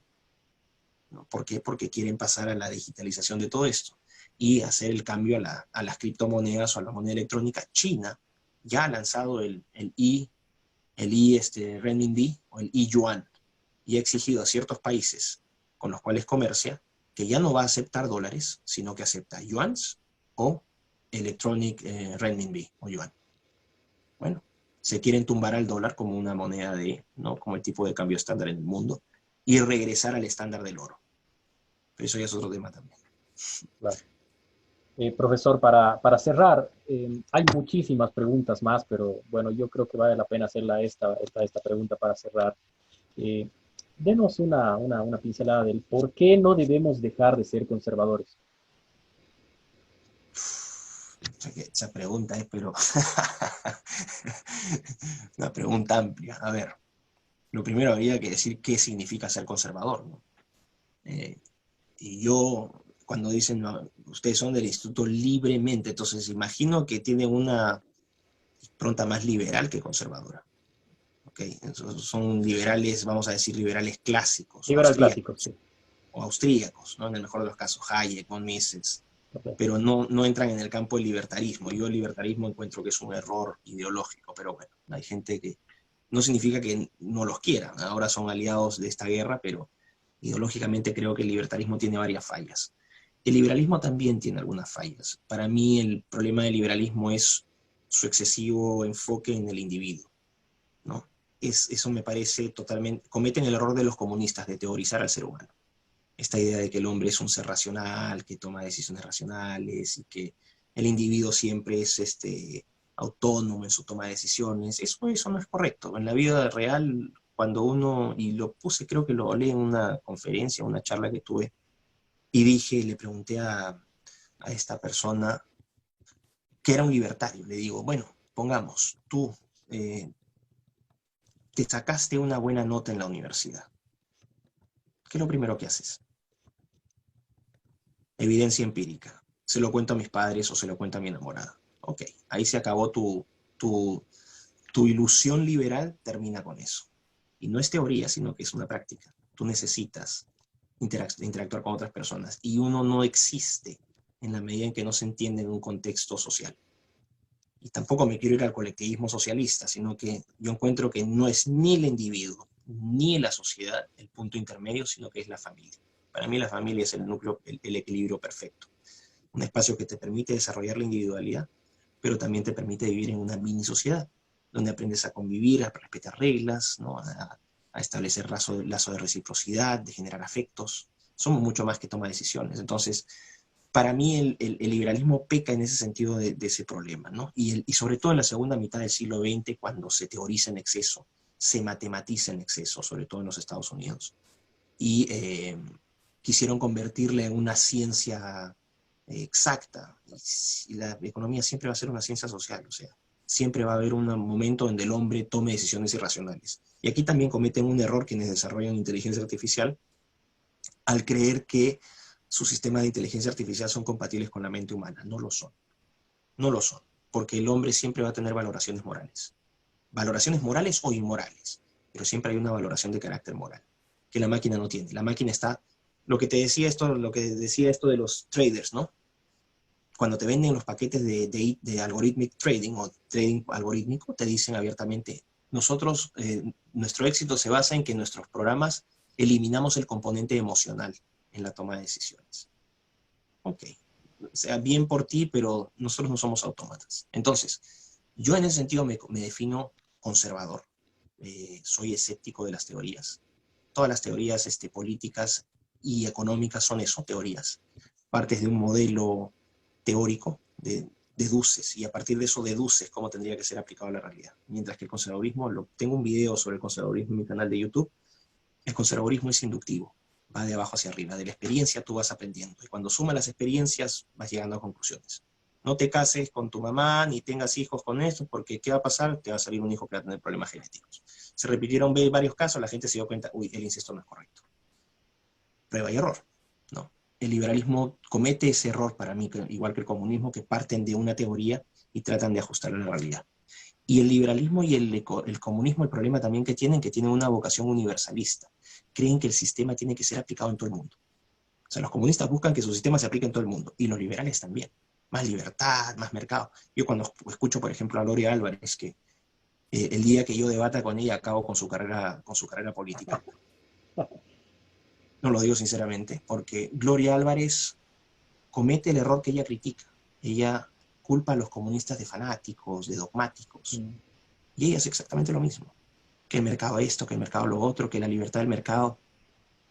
¿No? ¿Por qué? Porque quieren pasar a la digitalización de todo esto y hacer el cambio a las criptomonedas o a la moneda electrónica. China ya ha lanzado el renminbi o el yuan, y ha exigido a ciertos países con los cuales comercia que ya no va a aceptar dólares, sino que acepta yuans o electronic renminbi o yuan. Bueno, se quieren tumbar al dólar como una moneda ¿no?, como el tipo de cambio estándar en el mundo, y regresar al estándar del oro. Pero eso ya es otro tema también. Claro. Profesor, para cerrar, hay muchísimas preguntas más, pero bueno, yo creo que vale la pena hacerla esta pregunta para cerrar. Denos una pincelada del por qué no debemos dejar de ser conservadores. Esa pregunta es, pero una pregunta amplia. A ver, lo primero habría que decir qué significa ser conservador, ¿no? Y yo, cuando dicen, no, ustedes son del Instituto Libremente, entonces imagino que tienen una impronta más liberal que conservadora. ¿Okay? Entonces, son liberales, vamos a decir, liberales clásicos, Liberal clásico, sí. O austríacos, ¿no? En el mejor de los casos, Hayek, von Mises, Okay. pero no entran en el campo del libertarismo. Yo el libertarismo encuentro que es un error ideológico, pero bueno, hay gente que no significa que no los quieran, ahora son aliados de esta guerra, pero ideológicamente creo que el libertarismo tiene varias fallas. El liberalismo también tiene algunas fallas. Para mí el problema del liberalismo es su excesivo enfoque en el individuo, ¿no? Eso me parece totalmente... Cometen el error de los comunistas de teorizar al ser humano. Esta idea de que el hombre es un ser racional, que toma decisiones racionales y que el individuo siempre es autónomo en su toma de decisiones. Eso no es correcto. En la vida real, cuando uno, y lo puse, creo que lo leí en una conferencia, una charla que tuve, y le pregunté a esta persona que era un libertario, le digo, bueno, pongamos, tú te sacaste una buena nota en la universidad. ¿Qué es lo primero que haces? Evidencia empírica. Se lo cuento a mis padres o se lo cuento a mi enamorada. Ok, ahí se acabó tu ilusión liberal, termina con eso. Y no es teoría, sino que es una práctica. Tú necesitas interactuar con otras personas. Y uno no existe en la medida en que no se entiende en un contexto social. Y tampoco me quiero ir al colectivismo socialista, sino que yo encuentro que no es ni el individuo, ni la sociedad el punto intermedio, sino que es la familia. Para mí la familia es el núcleo, el equilibrio perfecto. un espacio que te permite desarrollar la individualidad, pero también te permite vivir en una mini sociedad, donde aprendes a convivir, a respetar reglas, ¿no? A establecer lazo de reciprocidad, de generar afectos. Somos mucho más que toma decisiones. Entonces, para mí el liberalismo peca en ese sentido de ese problema, ¿no? Y sobre todo en la segunda mitad del siglo XX, cuando se teoriza en exceso, se matematiza en exceso, sobre todo en los Estados Unidos. Y quisieron convertirla en una ciencia exacta. Y la economía siempre va a ser una ciencia social, o sea, siempre va a haber un momento donde el hombre tome decisiones irracionales. Y aquí también cometen un error quienes desarrollan inteligencia artificial al creer que sus sistemas de inteligencia artificial son compatibles con la mente humana. No lo son. No lo son. Porque el hombre siempre va a tener valoraciones morales. Valoraciones morales o inmorales. Pero siempre hay una valoración de carácter moral que la máquina no tiene. La máquina está... Lo que decía esto de los traders, ¿no? Cuando te venden los paquetes de algorithmic trading o trading algorítmico, te dicen abiertamente, nosotros, nuestro éxito se basa en que nuestros programas eliminamos el componente emocional en la toma de decisiones. Ok, o sea, bien por ti, pero nosotros no somos autómatas. Entonces, yo en ese sentido me defino conservador. Soy escéptico de las teorías. Todas las teorías políticas y económicas son eso, teorías. Partes de un modelo teórico, deduces, y a partir de eso deduces cómo tendría que ser aplicado a la realidad. Mientras que el conservadurismo, tengo un video sobre el conservadurismo en mi canal de YouTube, el conservadurismo es inductivo, va de abajo hacia arriba, de la experiencia tú vas aprendiendo, y cuando sumas las experiencias vas llegando a conclusiones. No te cases con tu mamá, ni tengas hijos con esto, porque ¿qué va a pasar? Te va a salir un hijo que va a tener problemas genéticos. Se repitieron varios casos, la gente se dio cuenta, uy, el incesto no es correcto. Prueba y error, ¿no? El liberalismo comete ese error para mí, igual que el comunismo, que parten de una teoría y tratan de ajustarla a la realidad. Y el liberalismo y el comunismo, el problema también que tienen una vocación universalista. Creen que el sistema tiene que ser aplicado en todo el mundo. O sea, los comunistas buscan que su sistema se aplique en todo el mundo, y los liberales también. Más libertad, más mercado. Yo cuando escucho, por ejemplo, a Gloria Álvarez, que el día que yo debata con ella acabo con su carrera política. No lo digo sinceramente, porque Gloria Álvarez comete el error que ella critica. Ella culpa a los comunistas de fanáticos, de dogmáticos. Y ella hace exactamente lo mismo. Que el mercado esto, que el mercado lo otro, que la libertad del mercado.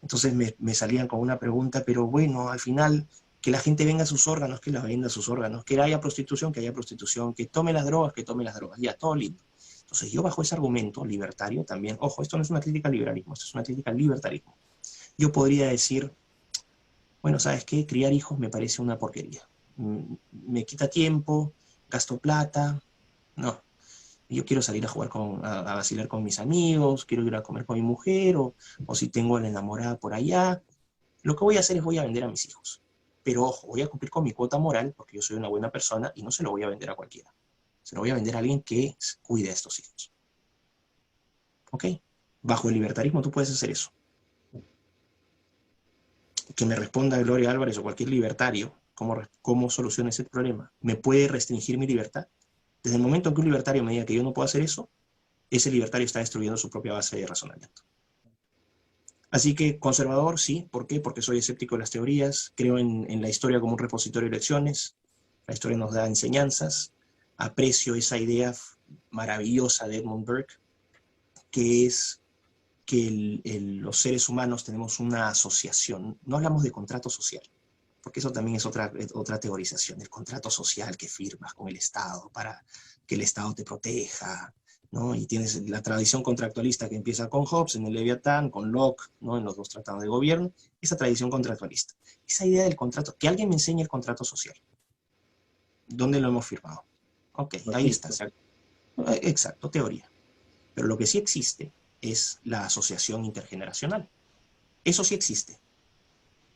Entonces me salían con una pregunta, pero bueno, al final, que la gente venga a sus órganos, que la venda a sus órganos, que haya prostitución, que tome las drogas, ya, todo lindo. Entonces yo bajo ese argumento libertario también, ojo, esto no es una crítica al liberalismo, esto es una crítica al libertarismo. Yo podría decir, bueno, ¿sabes qué? Criar hijos me parece una porquería. Me quita tiempo, gasto plata, no. Yo quiero salir a jugar, a vacilar con mis amigos, quiero ir a comer con mi mujer, o si tengo a la enamorada por allá. Lo que voy a hacer es voy a vender a mis hijos. Pero ojo, voy a cumplir con mi cuota moral, porque yo soy una buena persona y no se lo voy a vender a cualquiera. Se lo voy a vender a alguien que cuide a estos hijos. ¿Ok? Bajo el libertarismo tú puedes hacer eso. Que me responda Gloria Álvarez o cualquier libertario, ¿cómo soluciona ese problema? ¿Me puede restringir mi libertad? Desde el momento en que un libertario me diga que yo no puedo hacer eso, ese libertario está destruyendo su propia base de razonamiento. Así que conservador, sí. ¿Por qué? Porque soy escéptico de las teorías, creo en la historia como un repositorio de lecciones, la historia nos da enseñanzas, aprecio esa idea maravillosa de Edmund Burke, que es que los seres humanos tenemos una asociación. No hablamos de contrato social, porque eso también es otra teorización, el contrato social que firmas con el Estado para que el Estado te proteja, ¿no? Y tienes la tradición contractualista que empieza con Hobbes en el Leviatán, con Locke, ¿no? En los dos tratados de gobierno, esa tradición contractualista. Esa idea del contrato, que alguien me enseñe el contrato social. ¿Dónde lo hemos firmado? Ok, ahí está. Exacto, teoría. Pero lo que sí existe es la asociación intergeneracional. Eso sí existe.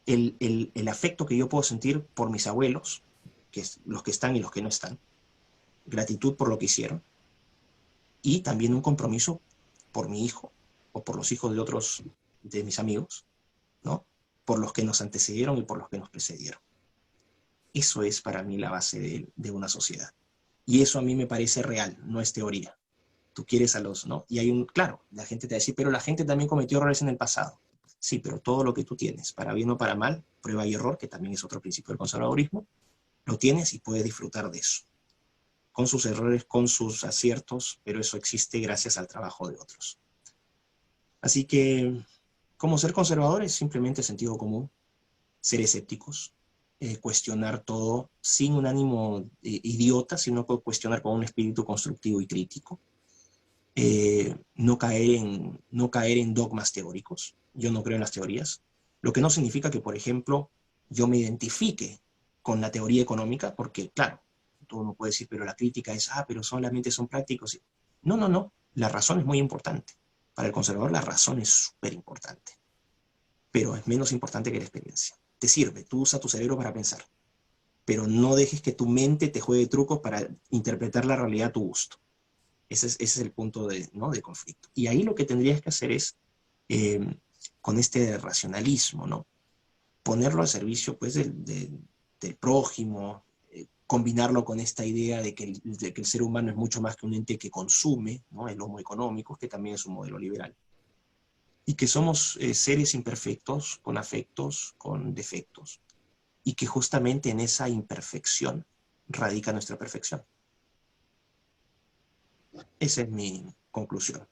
El afecto que yo puedo sentir por mis abuelos, que es los que están y los que no están, gratitud por lo que hicieron, y también un compromiso por mi hijo, o por los hijos de otros de mis amigos, ¿no? Por los que nos antecedieron y por los que nos precedieron. Eso es para mí la base de una sociedad. Y eso a mí me parece real, no es teoría. Tú quieres a los, ¿no? Y hay claro, la gente te va a decir, pero la gente también cometió errores en el pasado. Sí, pero todo lo que tú tienes, para bien o para mal, prueba y error, que también es otro principio del conservadurismo, lo tienes y puedes disfrutar de eso, con sus errores, con sus aciertos, pero eso existe gracias al trabajo de otros. Así que, ¿cómo ser conservadores? Simplemente sentido común, ser escépticos, cuestionar todo sin un ánimo idiota, sino cuestionar con un espíritu constructivo y crítico. No caer en dogmas teóricos. Yo no creo en las teorías, lo que no significa que, por ejemplo, yo me identifique con la teoría económica, porque, claro, todo uno puede decir, pero la crítica es, pero solamente son prácticos. No, no, no, la razón es muy importante. Para el conservador la razón es súper importante, pero es menos importante que la experiencia. Te sirve, tú usas tu cerebro para pensar, pero no dejes que tu mente te juegue trucos para interpretar la realidad a tu gusto. Ese es el punto ¿no? de conflicto. Y ahí lo que tendrías que hacer es, con este racionalismo, ¿no? Ponerlo al servicio pues, del prójimo, combinarlo con esta idea de que el ser humano es mucho más que un ente que consume, ¿no? El homo económico, que también es un modelo liberal. Y que somos seres imperfectos, con afectos, con defectos. Y que justamente en esa imperfección radica nuestra perfección. Esa es mi conclusión.